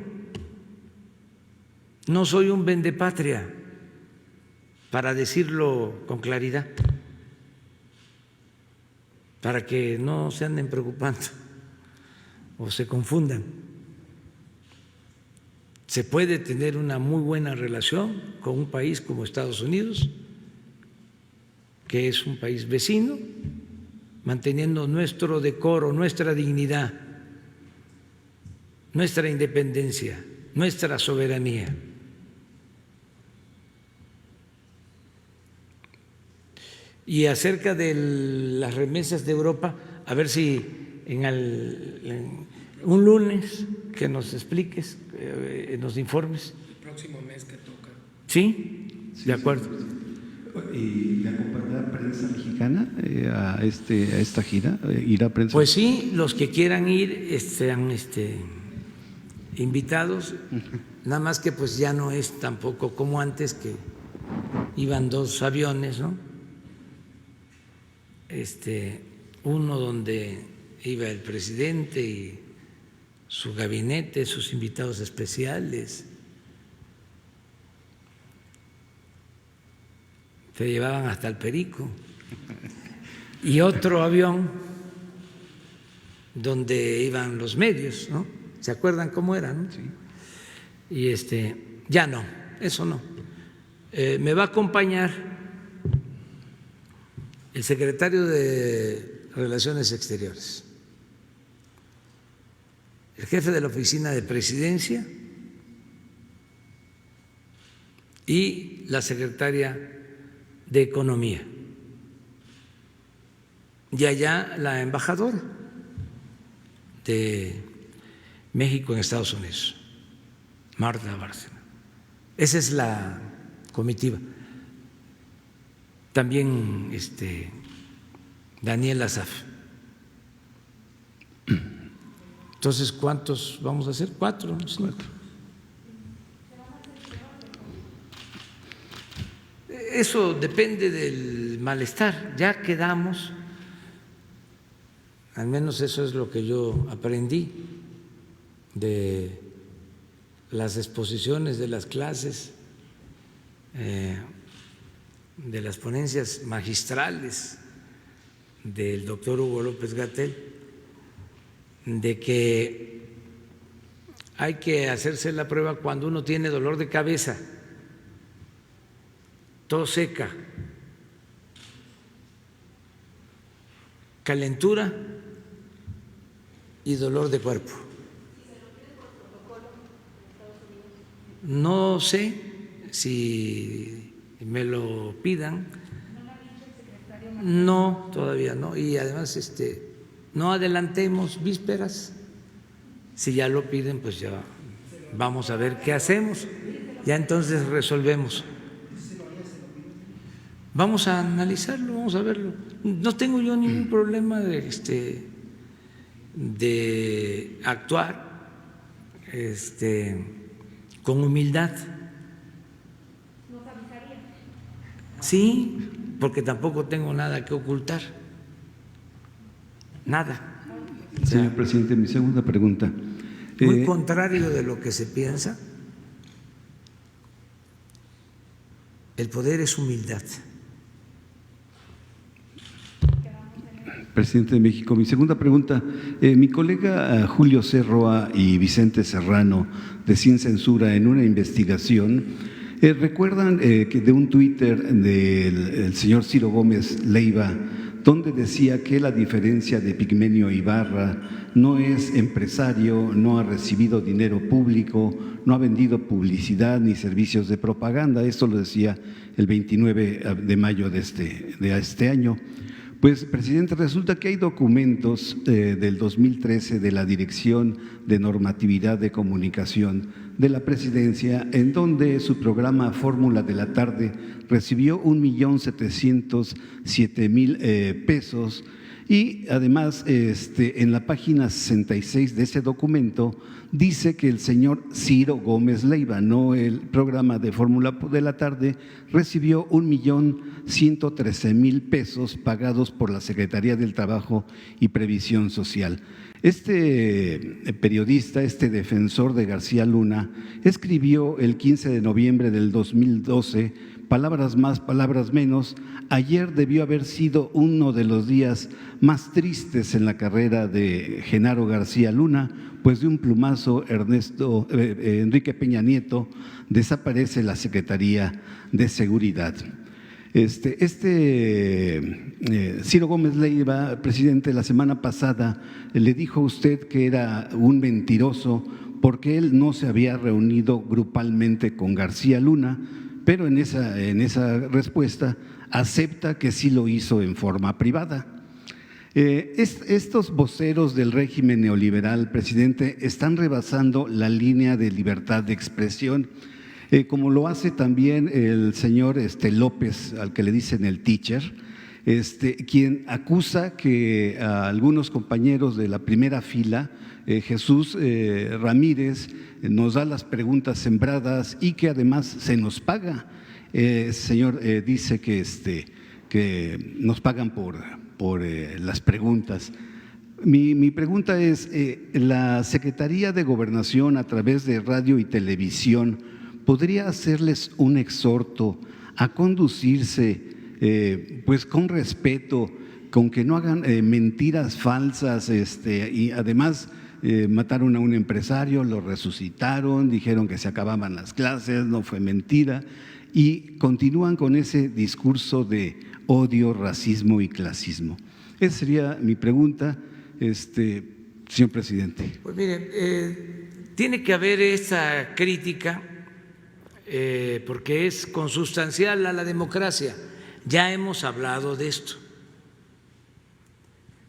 No soy un vendepatria, para decirlo con claridad, para que no se anden preocupando o se confundan. Se puede tener una muy buena relación con un país como Estados Unidos, que es un país vecino, manteniendo nuestro decoro, nuestra dignidad, nuestra independencia, nuestra soberanía. Y acerca de las remesas de Europa, a ver si en un lunes que nos expliques, nos informes. El próximo mes que toca. ¿Sí? De acuerdo. ¿Y la acompañará prensa mexicana a esta gira? ¿Irá prensa? Pues sí, los que quieran ir están invitados, nada más que pues ya no es tampoco como antes, que iban 2 aviones, ¿no? Uno donde iba el presidente y su gabinete, sus invitados especiales. Se llevaban hasta el perico. Y otro avión donde iban los medios, ¿no? ¿Se acuerdan cómo era, no? Sí. Y ya no, eso no. Me va a acompañar el secretario de Relaciones Exteriores, el jefe de la Oficina de Presidencia y la secretaria de Economía. Y allá la embajadora de México en Estados Unidos, Marta Bárcena. Esa es la comitiva. También Daniel Asaf. Entonces, ¿cuántos vamos a hacer? 4, ¿no? 5. Eso depende del malestar. Ya quedamos, al menos eso es lo que yo aprendí de las exposiciones, de las clases, de las ponencias magistrales del doctor Hugo López-Gatell, de que hay que hacerse la prueba cuando uno tiene dolor de cabeza, tos seca, calentura y dolor de cuerpo. No sé si me lo pidan. No, todavía no. Y además no adelantemos vísperas. Si ya lo piden, pues ya vamos a ver qué hacemos. Ya entonces resolvemos. Vamos a analizarlo, vamos a verlo. No tengo yo ningún problema de actuar con humildad. Sí, porque tampoco tengo nada que ocultar. Nada. Señor presidente, mi segunda pregunta. Muy contrario de lo que se piensa, el poder es humildad. Presidente de México, mi segunda pregunta. Mi colega Julio Cerroa y Vicente Serrano, de Sin Censura, en una investigación, recuerdan que de un Twitter del señor Ciro Gómez Leiva, donde decía que la diferencia de Pigmenio Ibarra no es empresario, no ha recibido dinero público, no ha vendido publicidad ni servicios de propaganda. Esto lo decía el 29 de mayo de este año. Pues, presidente, resulta que hay documentos del 2013 de la Dirección de Normatividad de Comunicación de la Presidencia, en donde su programa Fórmula de la Tarde recibió 1.707.000 pesos. Y además, en la página 66 de ese documento dice que el señor Ciro Gómez Leiva, no el programa de Fórmula de la Tarde, recibió 1.113.000 pesos pagados por la Secretaría del Trabajo y Previsión Social. Este periodista, defensor de García Luna, escribió el 15 de noviembre del 2012, palabras más, palabras menos: ayer debió haber sido uno de los días más tristes en la carrera de Genaro García Luna, pues de un plumazo Enrique Peña Nieto desaparece la Secretaría de Seguridad. Ciro Gómez Leiva, presidente, la semana pasada le dijo a usted que era un mentiroso porque él no se había reunido grupalmente con García Luna, pero en esa respuesta acepta que sí lo hizo en forma privada. Estos voceros del régimen neoliberal, presidente, están rebasando la línea de libertad de expresión, como lo hace también el señor López, al que le dicen el teacher, quien acusa que a algunos compañeros de la primera fila, Jesús Ramírez, nos da las preguntas sembradas y que además se nos paga. Señor, dice que nos pagan por las preguntas. Mi pregunta es, ¿la Secretaría de Gobernación a través de radio y televisión podría hacerles un exhorto a conducirse pues con respeto, con que no hagan mentiras falsas y además mataron a un empresario, lo resucitaron, dijeron que se acababan las clases, no fue mentira, y continúan con ese discurso de odio, racismo y clasismo? Esa sería mi pregunta, señor presidente. Pues mire, tiene que haber esa crítica porque es consustancial a la democracia. Ya hemos hablado de esto.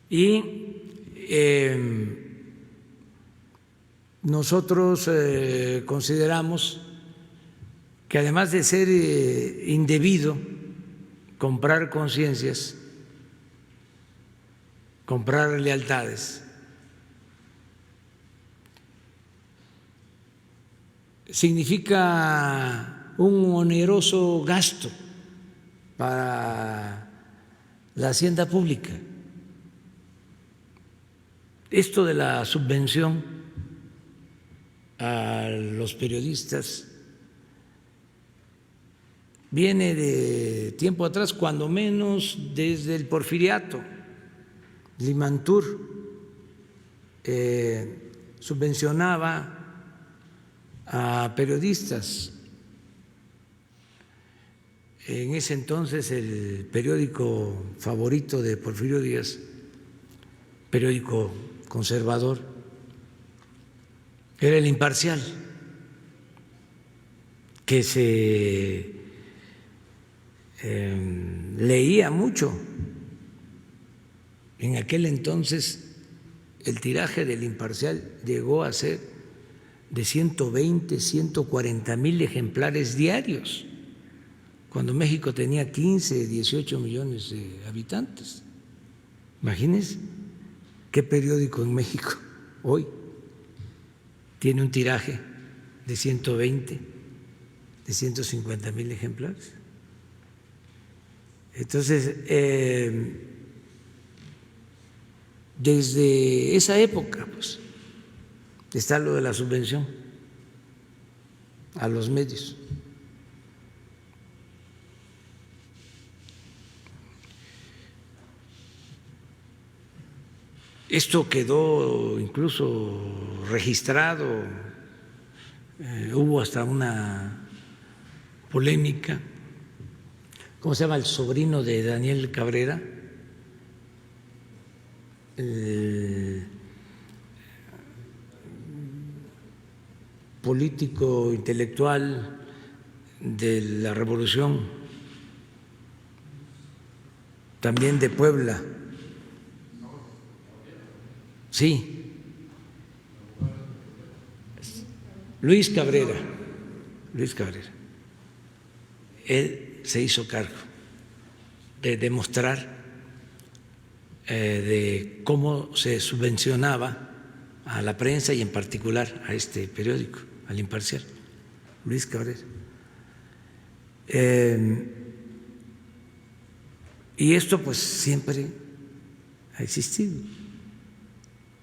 Y nosotros consideramos que además de ser indebido comprar conciencias, comprar lealtades, significa un oneroso gasto para la hacienda pública. Esto de la subvención a los periodistas viene de tiempo atrás, cuando menos desde el Porfiriato. Limantur subvencionaba a periodistas. En ese entonces el periódico favorito de Porfirio Díaz, periódico conservador, era El Imparcial, que se leía mucho. En aquel entonces el tiraje del Imparcial llegó a ser de 120, 140 mil ejemplares diarios, cuando México tenía 15, 18 millones de habitantes. Imagínense qué periódico en México hoy tiene un tiraje de 120, de 150 mil ejemplares. Entonces, desde esa época, pues, está lo de la subvención a los medios. Esto quedó incluso registrado, hubo hasta una polémica. ¿Cómo se llama el sobrino de Daniel Cabrera? El político intelectual de la Revolución, también de Puebla. Sí, Luis Cabrera. Él se hizo cargo de demostrar de cómo se subvencionaba a la prensa y en particular a este periódico, al Imparcial, Luis Cabrera. Y esto pues siempre ha existido.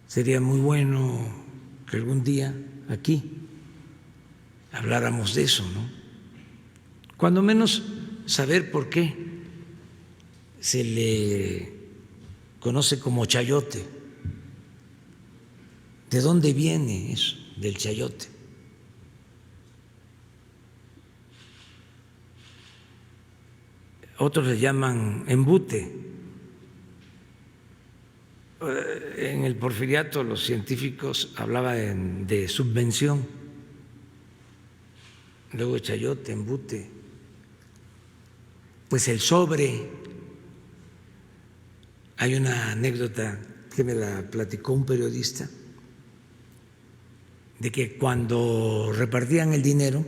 Sería muy bueno que algún día aquí habláramos de eso, ¿no? Cuando menos saber por qué se le conoce como chayote. ¿De dónde viene eso del chayote? Otros le llaman embute. En el Porfiriato los científicos hablaban de subvención, luego chayote, embute. Pues el sobre, hay una anécdota que me la platicó un periodista, de que cuando repartían el dinero,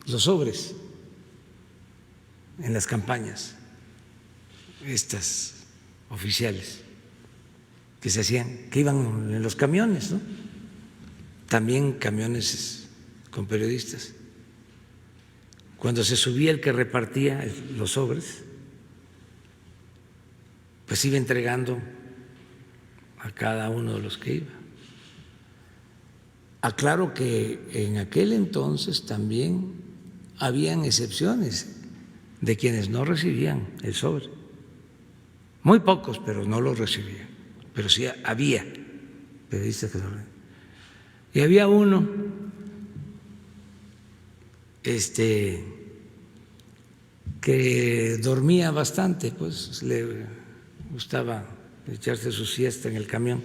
los sobres en las campañas, estas oficiales que se hacían, que iban en los camiones, ¿no? También camiones con periodistas. Cuando se subía el que repartía los sobres, pues iba entregando a cada uno de los que iba. Aclaro que en aquel entonces también habían excepciones de quienes no recibían el sobre. Muy pocos, pero no lo recibían. Pero sí había periodistas que no lo recibían. Y había uno que dormía bastante, pues le gustaba echarse su siesta en el camión.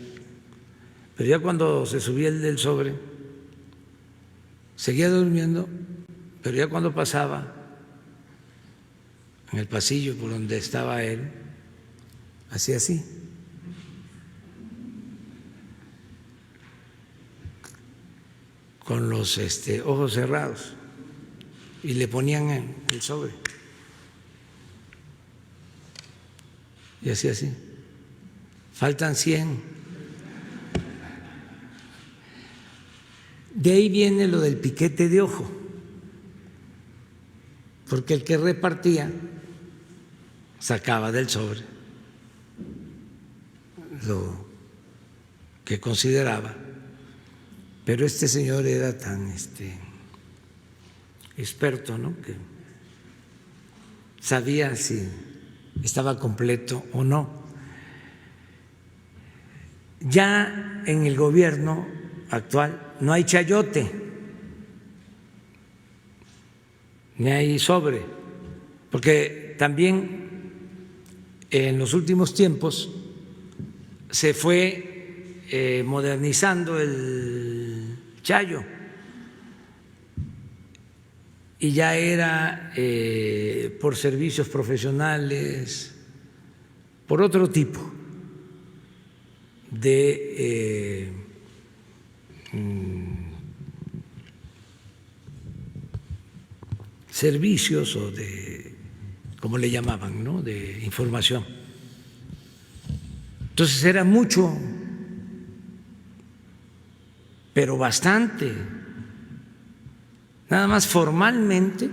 Pero ya cuando se subía el del sobre, seguía durmiendo, pero ya cuando pasaba en el pasillo por donde estaba él, hacía así. Con los ojos cerrados y le ponían el sobre. Y así, faltan 100. De ahí viene lo del piquete de ojo, porque el que repartía sacaba del sobre lo que consideraba, pero este señor era tan experto, ¿no?, que sabía si estaba completo o no. Ya en el gobierno actual no hay chayote, ni hay sobre, porque también en los últimos tiempos se fue modernizando el chayo y ya era por servicios profesionales, por otro tipo de servicios o de, como le llamaban, ¿no?, de información. Entonces era mucho, pero bastante. Nada más formalmente,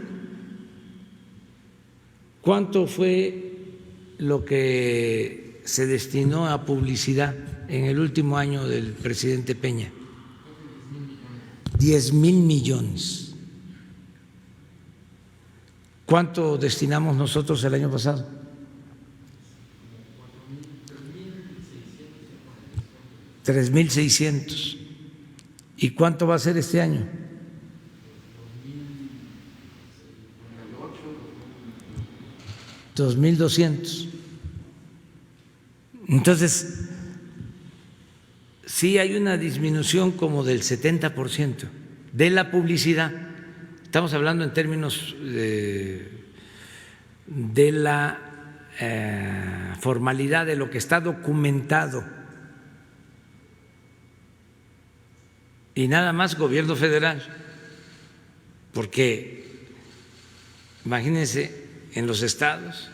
¿cuánto fue lo que se destinó a publicidad en el último año del presidente Peña? 10,000 millones. ¿Cuánto destinamos nosotros el año pasado? 3,600. ¿Y cuánto va a ser este año? 2,200. Entonces, sí hay una disminución como del 70% de la publicidad. Estamos hablando en términos de la formalidad de lo que está documentado. Y nada más gobierno federal, porque imagínense, en los estados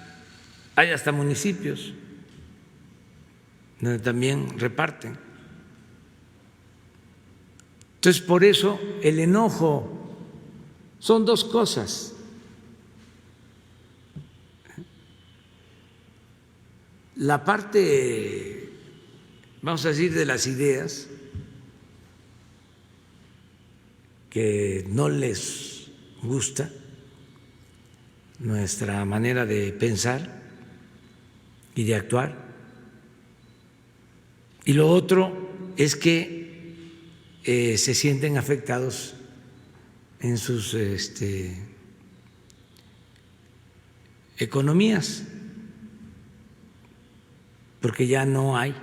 hay hasta municipios donde también reparten. Entonces, por eso el enojo son dos cosas. La parte, vamos a decir, de las ideas que no les gusta nuestra manera de pensar y de actuar. Y lo otro es que se sienten afectados en sus economías, porque ya no hay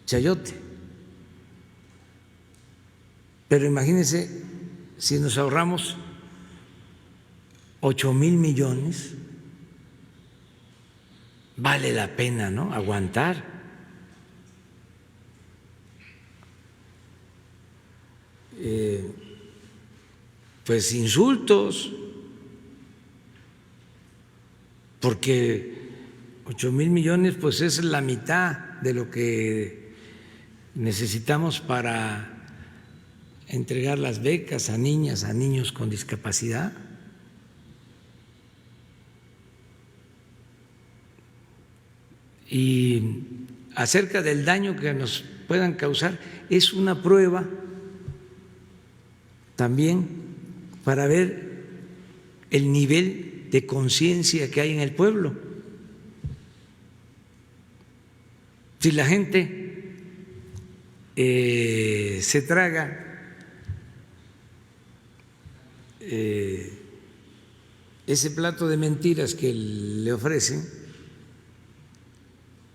chayote. Pero imagínense si nos ahorramos 8,000 millones, vale la pena, ¿no?, aguantar. Pues insultos, porque 8,000 millones pues es la mitad de lo que necesitamos para entregar las becas a niñas, a niños con discapacidad. y acerca del daño que nos puedan causar, es una prueba también para ver el nivel de conciencia que hay en el pueblo. Si la gente se traga ese plato de mentiras que le ofrecen,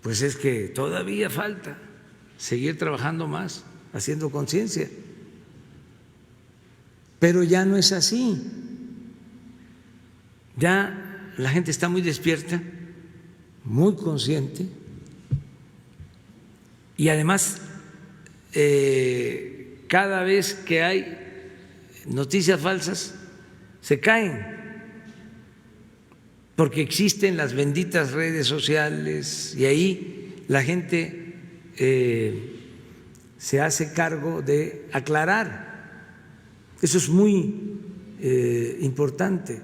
pues es que todavía falta seguir trabajando más, haciendo conciencia. Pero ya no es así. Ya la gente está muy despierta, muy consciente, y además cada vez que hay noticias falsas se caen, porque existen las benditas redes sociales y ahí la gente se hace cargo de aclarar. Eso es muy importante.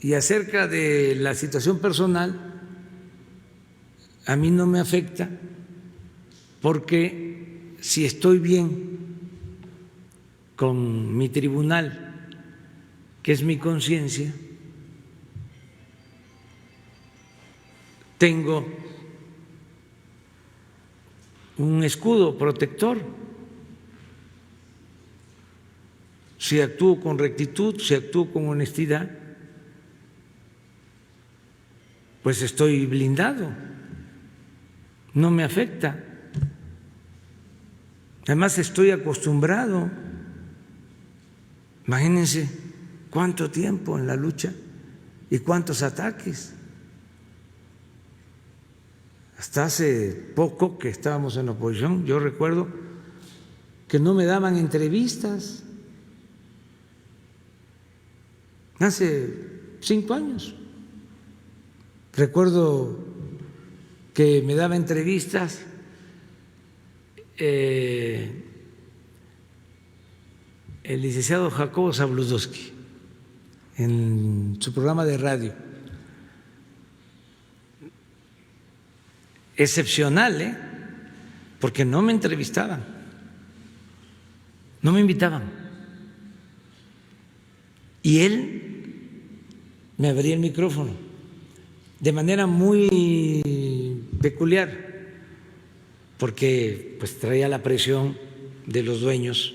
Y acerca de la situación personal, a mí no me afecta, porque si estoy bien con mi tribunal, que es mi conciencia, tengo un escudo protector. Si actúo con rectitud, si actúo con honestidad, pues estoy blindado, no me afecta. Además estoy acostumbrado. Imagínense cuánto tiempo en la lucha y cuántos ataques. Hasta hace poco que estábamos en la oposición, yo recuerdo que no me daban entrevistas. Hace 5 años. Recuerdo que me daba entrevistas el licenciado Jacobo Zabludowski en su programa de radio. Excepcional, porque no me entrevistaban, no me invitaban. Y él me abría el micrófono de manera muy peculiar, porque pues traía la presión de los dueños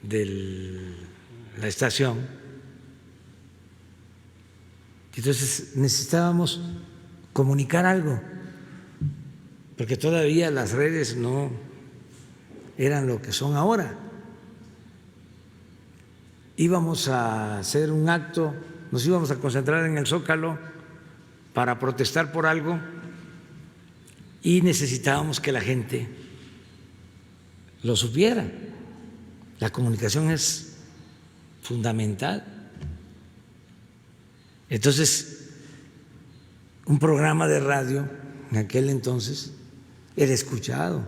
de la estación. Entonces necesitábamos comunicar algo, porque todavía las redes no eran lo que son ahora. Íbamos a hacer un acto, nos íbamos a concentrar en el Zócalo para protestar por algo y necesitábamos que la gente lo supiera. La comunicación es fundamental. Entonces, un programa de radio en aquel entonces era escuchado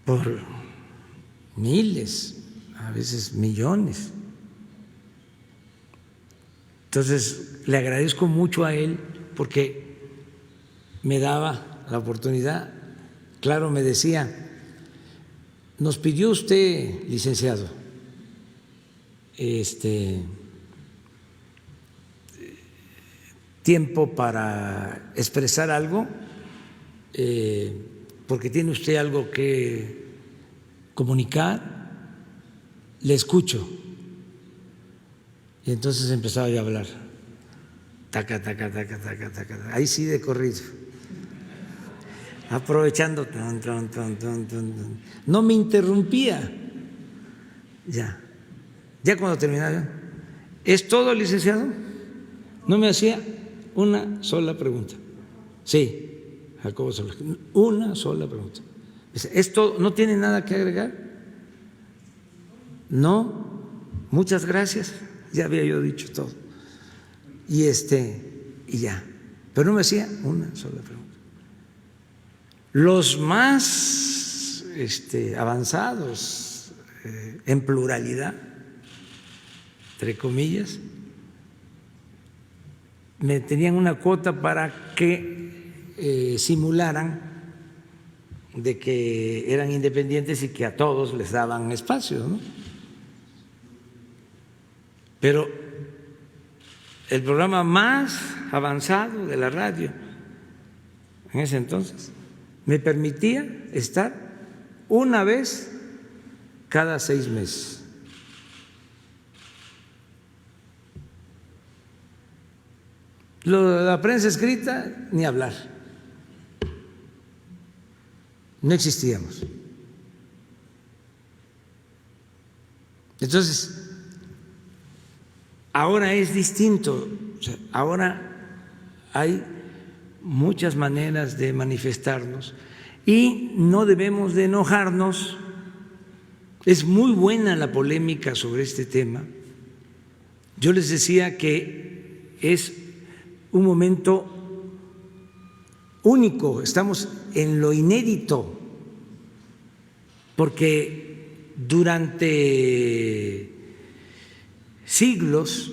por miles, a veces millones. Entonces, le agradezco mucho a él porque me daba la oportunidad. Claro, me decía, nos pidió usted, licenciado, tiempo para expresar algo, porque tiene usted algo que comunicar, le escucho. Y entonces empezaba yo a hablar, taca, taca, taca, taca, taca, ahí sí de corrido, aprovechando, no me interrumpía. Ya cuando terminaba, ¿es todo, licenciado? No me hacía una sola pregunta. Sí, Jacobo Zabludowski, una sola pregunta. ¿Es todo? ¿No tiene nada que agregar? No, muchas gracias. Ya había yo dicho todo. Y ya. Pero no me hacía una sola pregunta. Los más avanzados en pluralidad, entre comillas, me tenían una cuota para que simularan de que eran independientes y que a todos les daban espacio, ¿no? Pero el programa más avanzado de la radio en ese entonces me permitía estar una vez cada 6 meses. Lo de la prensa escrita, ni hablar. No existíamos. Entonces, ahora es distinto. O sea, ahora hay muchas maneras de manifestarnos y no debemos de enojarnos. Es muy buena la polémica sobre este tema. Yo les decía que es un momento único, estamos en lo inédito, porque durante siglos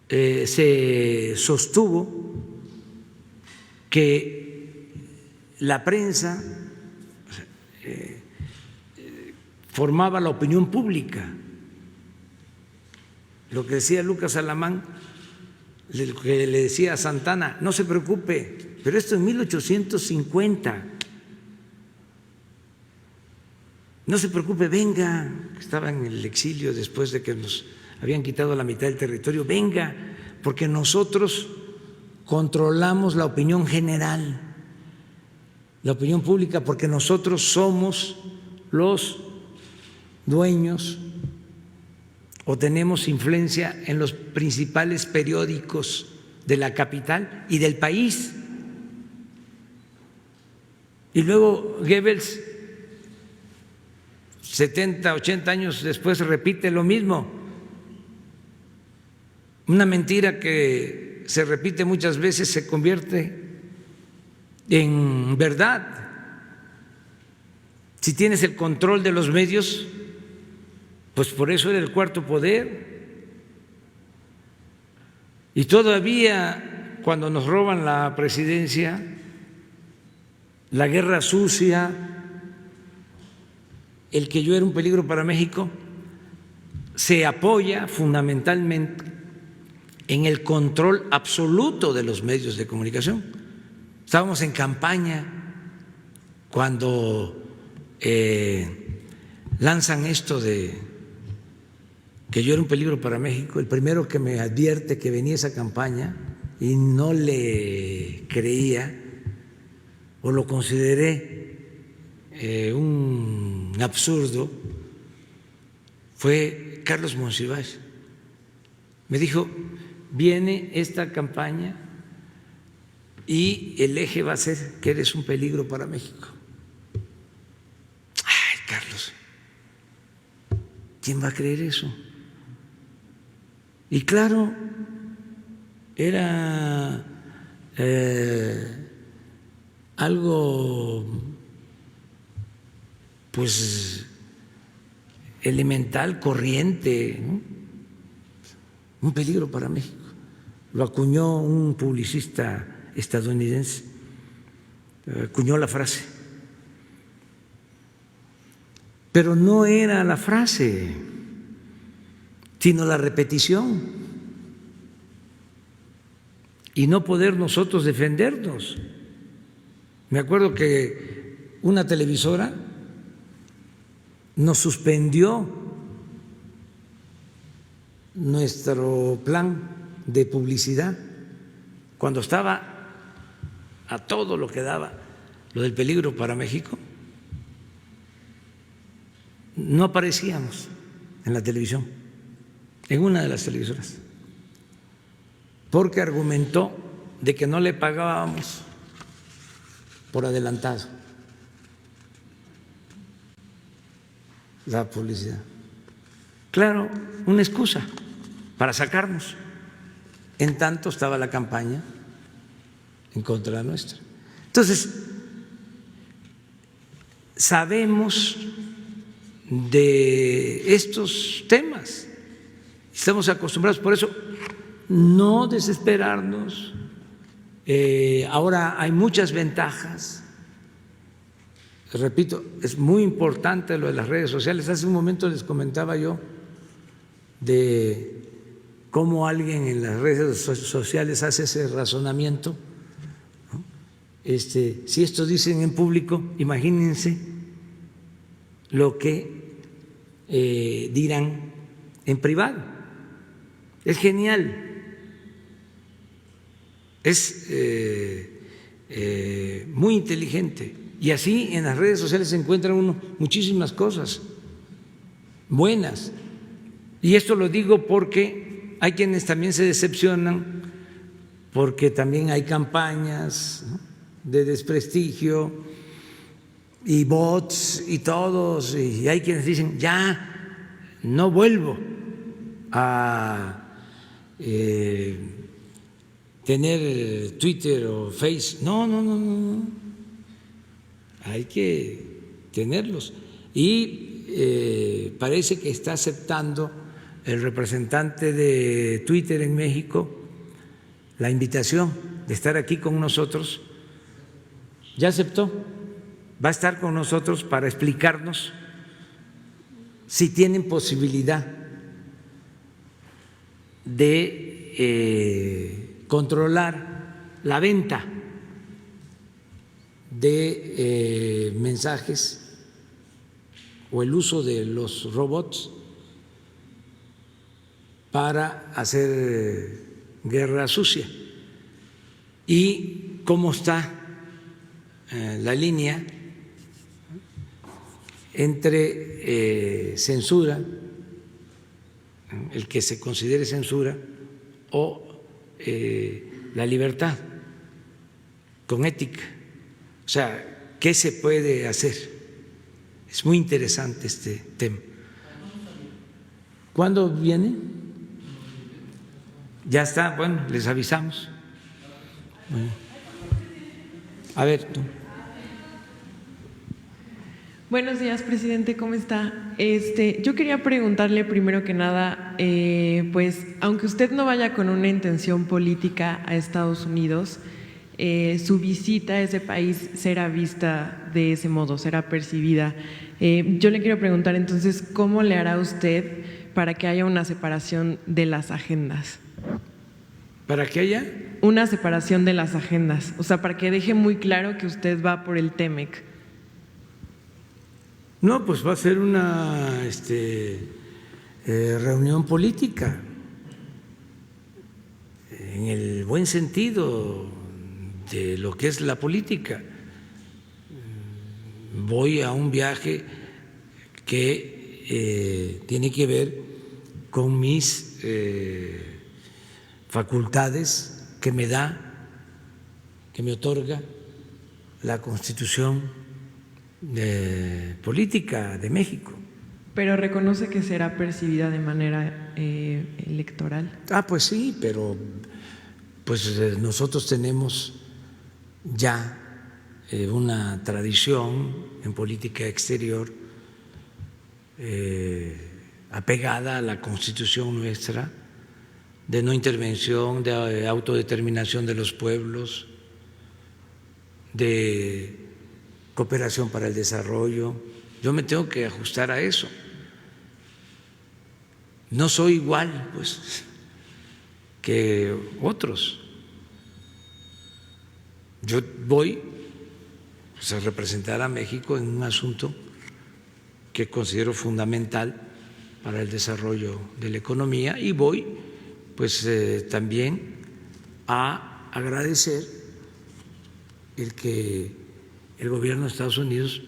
se sostuvo que la prensa formaba la opinión pública. Lo que decía Lucas Alamán, que le decía a Santana, no se preocupe, pero esto en 1850, no se preocupe, venga, estaba en el exilio después de que nos habían quitado la mitad del territorio, venga, porque nosotros controlamos la opinión general, la opinión pública, porque nosotros somos los dueños o tenemos influencia en los principales periódicos de la capital y del país. Y luego Goebbels, 70, 80 años después, repite lo mismo. Una mentira que se repite muchas veces se convierte en verdad. Si tienes el control de los medios, pues por eso era el cuarto poder. Y todavía cuando nos roban la presidencia, la guerra sucia, el que yo era un peligro para México, se apoya fundamentalmente en el control absoluto de los medios de comunicación. Estábamos en campaña cuando lanzan esto de que yo era un peligro para México. El primero que me advierte que venía esa campaña y no le creía o lo consideré un absurdo fue Carlos Monsiváis. Me dijo, viene esta campaña y el eje va a ser que eres un peligro para México. Ay, Carlos, ¿quién va a creer eso? Y claro, era algo pues elemental, corriente, ¿no? Un peligro para México. Lo acuñó un publicista estadounidense, acuñó la frase. Pero no era la frase, sino la repetición, y no poder nosotros defendernos. Me acuerdo que una televisora nos suspendió nuestro plan de publicidad cuando estaba a todo lo que daba lo del peligro para México. No aparecíamos en la televisión, en una de las televisoras, porque argumentó de que no le pagábamos por adelantado la publicidad. Claro, una excusa para sacarnos. En tanto estaba la campaña en contra nuestra. Entonces, sabemos de estos temas, estamos acostumbrados, por eso no desesperarnos. Ahora hay muchas ventajas. Repito, es muy importante lo de las redes sociales. Hace un momento les comentaba yo de cómo alguien en las redes sociales hace ese razonamiento. Si esto dicen en público, imagínense lo que dirán en privado. Es genial, es muy inteligente. Y así en las redes sociales se encuentran uno muchísimas cosas buenas. Y esto lo digo porque hay quienes también se decepcionan, porque también hay campañas, ¿no?, de desprestigio y bots y todos, y hay quienes dicen ya no vuelvo a tener Twitter o Face. No, hay que tenerlos. Y parece que está aceptando el representante de Twitter en México la invitación de estar aquí con nosotros. Ya aceptó, va a estar con nosotros para explicarnos si tienen posibilidad de controlar la venta de mensajes o el uso de los robots para hacer guerra sucia, y cómo está la línea entre censura, el que se considere censura, o la libertad con ética. O sea, ¿qué se puede hacer? Es muy interesante este tema. ¿Cuándo viene? Ya está, bueno, les avisamos. Bueno. A ver, tú. Buenos días, presidente, ¿cómo está? Yo quería preguntarle primero que nada, pues aunque usted no vaya con una intención política a Estados Unidos, su visita a ese país será vista de ese modo, será percibida. Yo le quiero preguntar entonces, ¿cómo le hará usted para que haya una separación de las agendas? ¿Para que haya? Una separación de las agendas, o sea, para que deje muy claro que usted va por el TEMEC. No, pues va a ser una reunión política, en el buen sentido de lo que es la política. Voy a un viaje que tiene que ver con mis facultades que me da, que me otorga la Constitución política de México. Pero reconoce que será percibida de manera electoral. Pues sí, pero pues nosotros tenemos ya una tradición en política exterior apegada a la Constitución nuestra, de no intervención, de autodeterminación de los pueblos, de cooperación para el desarrollo. Yo me tengo que ajustar a eso. No soy igual, pues, que otros. Yo voy, pues, a representar a México en un asunto que considero fundamental para el desarrollo de la economía, y voy, pues, también a agradecer el que el gobierno de Estados Unidos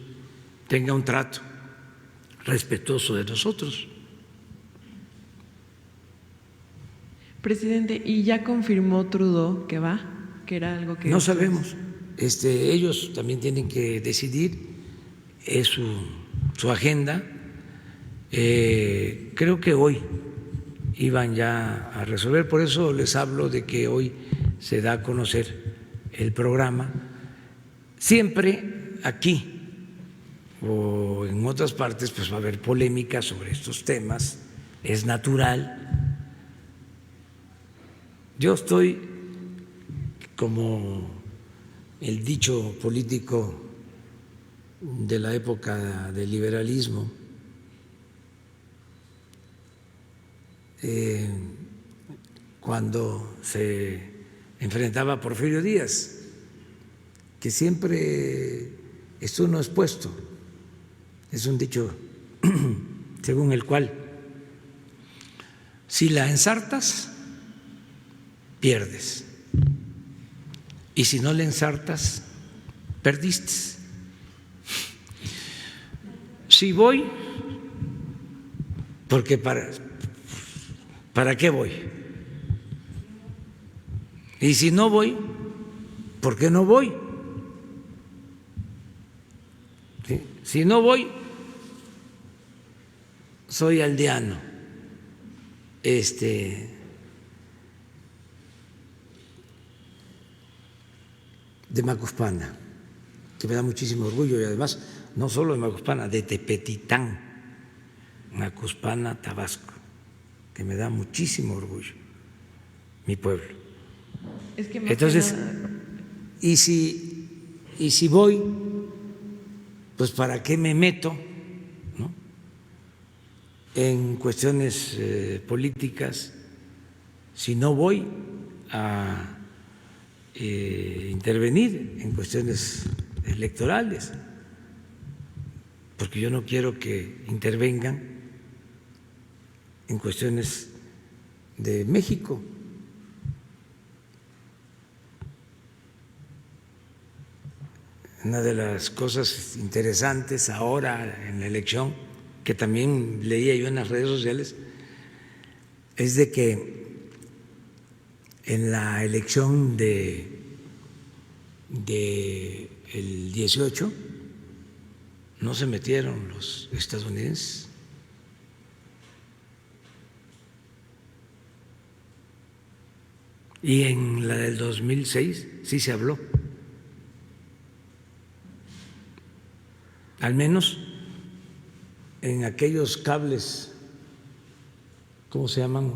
tenga un trato respetuoso de nosotros. Presidente, ¿y ya confirmó Trudeau que va? Que era algo que… No sabemos. Ellos también tienen que decidir, es su agenda. Creo que hoy iban ya a resolver, por eso les hablo de que hoy se da a conocer el programa. Siempre aquí o en otras partes pues va a haber polémica sobre estos temas, es natural, Yo estoy, como el dicho político de la época del liberalismo, cuando se enfrentaba a Porfirio Díaz, que siempre estuvo expuesto. Es un dicho según el cual si la ensartas, pierdes, y si no la ensartas, perdiste. Si voy, porque ¿para qué voy? Y si no voy, ¿por qué no voy? ¿Sí? Si no voy, soy aldeano, de Macuspana, que me da muchísimo orgullo, y además no solo de Macuspana, de Tepetitán, Macuspana, Tabasco, que me da muchísimo orgullo, mi pueblo. Es que entonces, y si voy, pues ¿para qué me meto, ¿no?, en cuestiones políticas si no voy a intervenir en cuestiones electorales? Porque yo no quiero que intervengan en cuestiones de México. Una de las cosas interesantes ahora en la elección, que también leía yo en las redes sociales, es de que en la elección del 18 no se metieron los estadounidenses. Y en la del 2006 sí se habló. Al menos en aquellos cables, ¿cómo se llaman?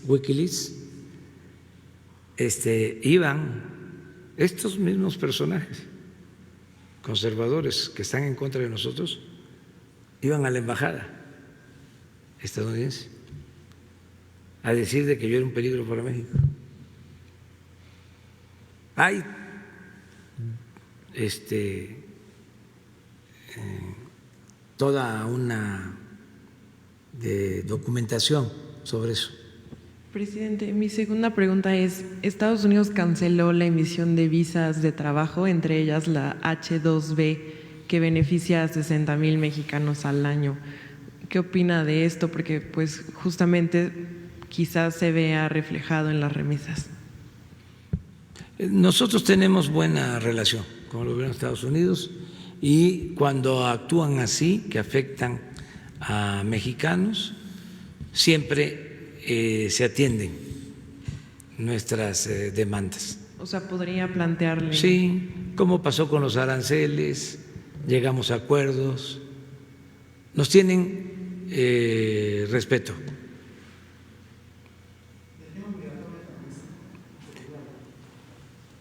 Wikileaks, iban estos mismos personajes conservadores que están en contra de nosotros, iban a la embajada estadounidense a decir de que yo era un peligro para México. Hay toda una documentación sobre eso. Presidente, mi segunda pregunta es, Estados Unidos canceló la emisión de visas de trabajo, entre ellas la H-2B, que beneficia a 60,000 mexicanos al año. ¿Qué opina de esto? Porque pues justamente quizás se vea reflejado en las remesas. Nosotros tenemos buena relación con el gobierno de Estados Unidos, y cuando actúan así, que afectan a mexicanos, siempre se atienden nuestras demandas. O sea, podría plantearle. Sí, como pasó con los aranceles, llegamos a acuerdos, nos tienen respeto.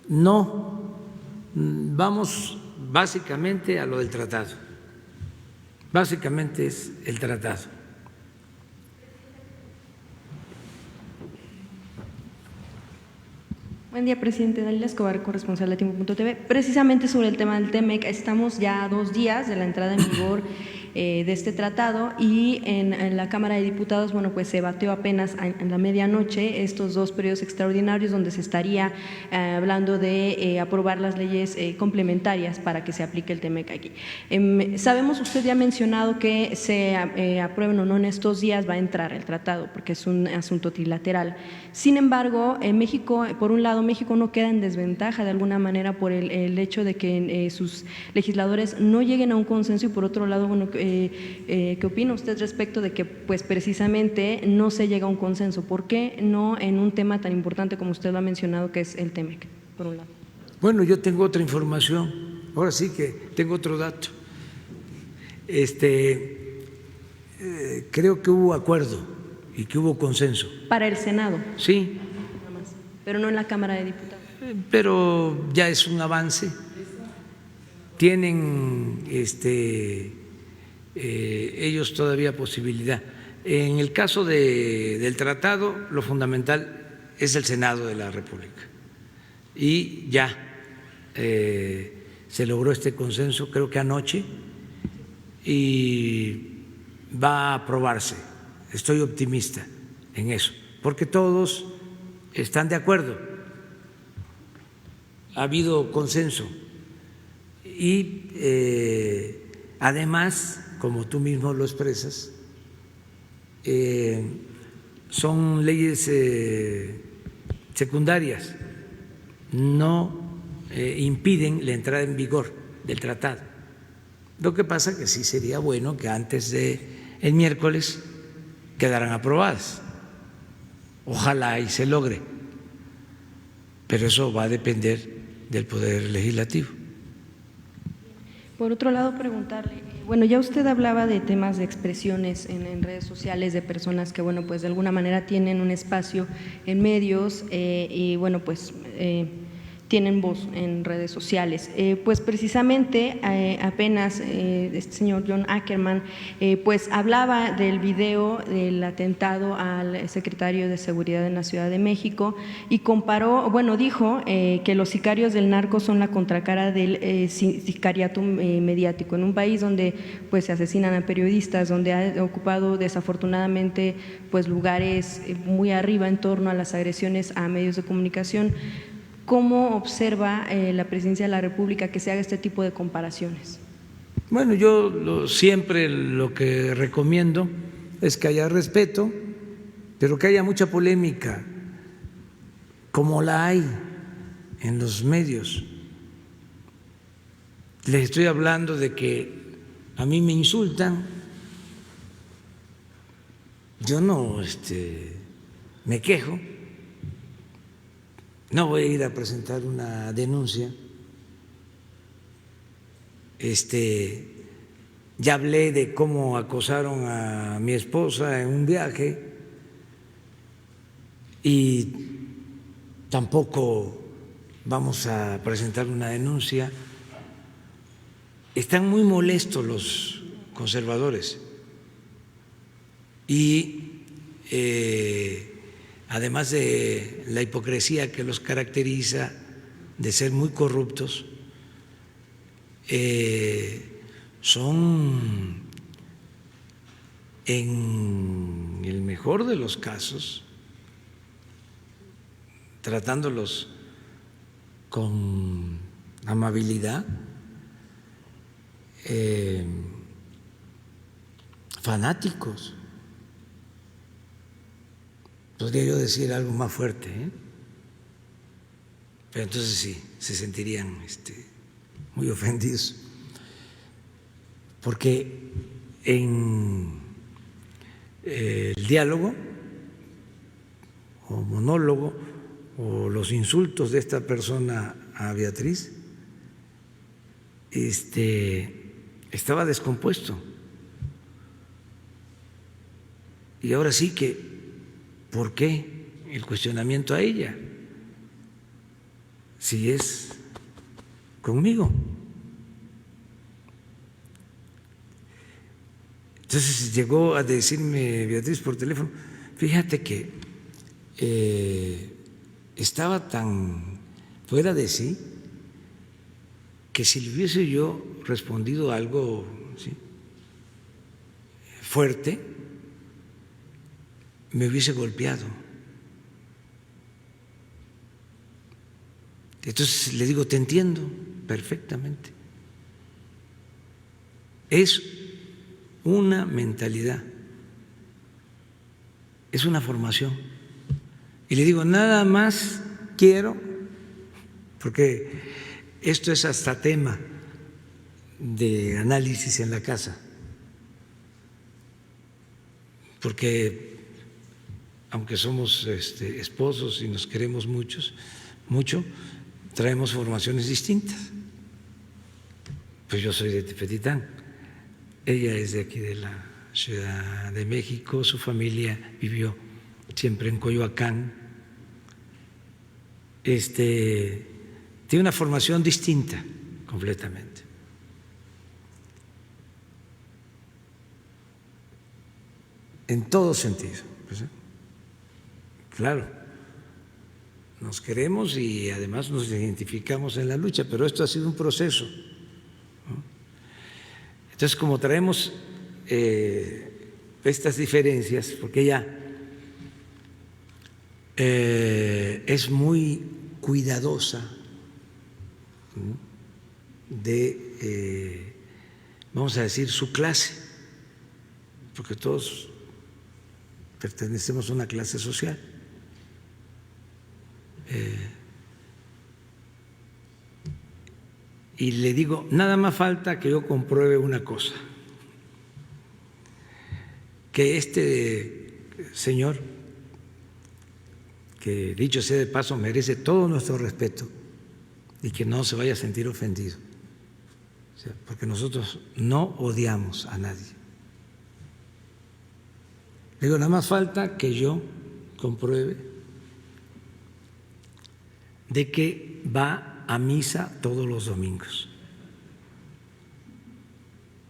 No, vamos básicamente a lo del tratado. Básicamente es el tratado. Buen día, presidente. Dalila Escobar, corresponsal de Tiempo.tv. Precisamente sobre el tema del TEMEC, estamos ya a 2 días de la entrada en vigor de este tratado, y en la Cámara de Diputados, bueno, pues se batió apenas en la medianoche estos 2 periodos extraordinarios donde se estaría hablando de aprobar las leyes complementarias para que se aplique el TEMEC aquí. Sabemos, usted ya ha mencionado que se aprueben o no en estos días va a entrar el tratado porque es un asunto trilateral. Sin embargo, México, por un lado, México no queda en desventaja de alguna manera por el hecho de que sus legisladores no lleguen a un consenso, y por otro lado, bueno, ¿qué opina usted respecto de que pues precisamente no se llega a un consenso? ¿Por qué no en un tema tan importante como usted lo ha mencionado, que es el TEMEC, por un lado? Bueno, yo tengo otra información, ahora sí que tengo otro dato. Creo que hubo acuerdo y que hubo consenso. Para el Senado. Sí, pero no en la Cámara de Diputados. Pero ya es un avance. Tienen ellos todavía posibilidad. En el caso del tratado, lo fundamental es el Senado de la República. Y ya se logró este consenso, creo que anoche, y va a aprobarse. Estoy optimista en eso, porque todos están de acuerdo. Ha habido consenso y además, como tú mismo lo expresas, son leyes secundarias, no impiden la entrada en vigor del tratado. Lo que pasa que sí sería bueno que antes del miércoles quedaran aprobadas. Ojalá y se logre, pero eso va a depender del Poder Legislativo. Por otro lado, preguntarle, bueno, ya usted hablaba de temas de expresiones en redes sociales de personas que, bueno, pues de alguna manera tienen un espacio en medios y, bueno, pues tienen voz en redes sociales. Pues precisamente apenas este señor John Ackerman pues hablaba del video del atentado al secretario de Seguridad en la Ciudad de México y comparó, bueno, dijo que los sicarios del narco son la contracara del sicariato mediático en un país donde pues se asesinan a periodistas, donde ha ocupado desafortunadamente pues lugares muy arriba en torno a las agresiones a medios de comunicación. ¿Cómo observa la Presidencia de la República que se haga este tipo de comparaciones? Bueno, yo siempre lo que recomiendo es que haya respeto, pero que haya mucha polémica, como la hay en los medios. Les estoy hablando de que a mí me insultan, yo no me quejo. No voy a ir a presentar una denuncia. Ya hablé de cómo acosaron a mi esposa en un viaje y tampoco vamos a presentar una denuncia. Están muy molestos los conservadores y además de la hipocresía que los caracteriza, de ser muy corruptos, son, en el mejor de los casos, tratándolos con amabilidad, fanáticos. Podría yo decir algo más fuerte, pero entonces sí, se sentirían muy ofendidos, porque en el diálogo o monólogo o los insultos de esta persona a Beatriz estaba descompuesto. Y ahora sí que, ¿por qué el cuestionamiento a ella? Si es conmigo. Entonces llegó a decirme Beatriz por teléfono, fíjate que estaba tan fuera de sí que si le hubiese yo respondido algo fuerte, me hubiese golpeado. Entonces le digo, te entiendo perfectamente. Es una mentalidad, es una formación. Y le digo, nada más quiero, porque esto es hasta tema de análisis en la casa, porque aunque somos esposos y nos queremos mucho, traemos formaciones distintas. Pues yo soy de Tepetitán, ella es de aquí de la Ciudad de México, su familia vivió siempre en Coyoacán, tiene una formación distinta completamente. En todo sentido. Pues, claro, nos queremos y además nos identificamos en la lucha, pero esto ha sido un proceso, ¿no? Entonces, como traemos estas diferencias, porque ella es muy cuidadosa de, vamos a decir, su clase, porque todos pertenecemos a una clase social. Y le digo, nada más falta que yo compruebe una cosa, que este señor, que dicho sea de paso merece todo nuestro respeto y que no se vaya a sentir ofendido, o sea, porque nosotros no odiamos a nadie. Digo, nada más falta que yo compruebe de que va a misa todos los domingos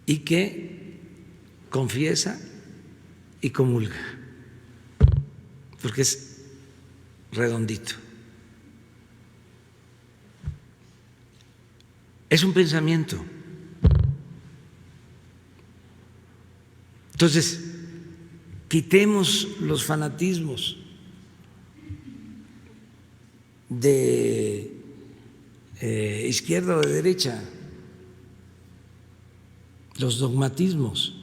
y que confiesa y comulga, porque es redondito. Es un pensamiento. Entonces, quitemos los fanatismos de izquierda o de derecha, los dogmatismos,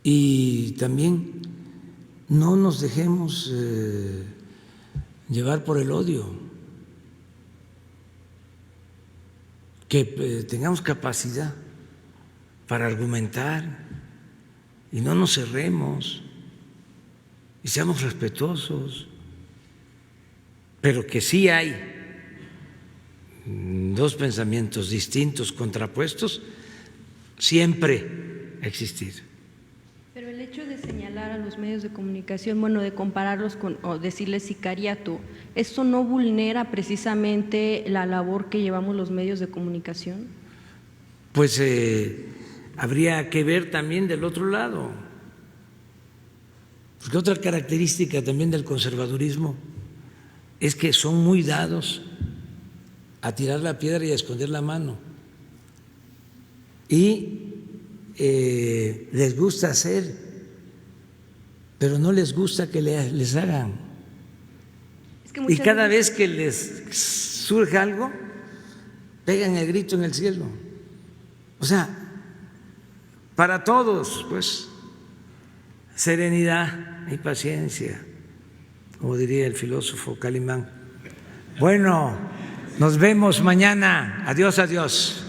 y también no nos dejemos llevar por el odio, que tengamos capacidad para argumentar y no nos cerremos y seamos respetuosos, pero que sí hay dos pensamientos distintos, contrapuestos, siempre ha existido. Pero el hecho de señalar a los medios de comunicación, bueno, de compararlos con, o decirles sicariato, ¿esto no vulnera precisamente la labor que llevamos los medios de comunicación? Pues habría que ver también del otro lado, porque otra característica también del conservadurismo es que son muy dados a tirar la piedra y a esconder la mano, y les gusta hacer, pero no les gusta que les hagan. Es que y cada vez que les surge algo, pegan el grito en el cielo. O sea, para todos, pues, serenidad y paciencia, como diría el filósofo Calimán. Bueno, nos vemos mañana. Adiós, adiós.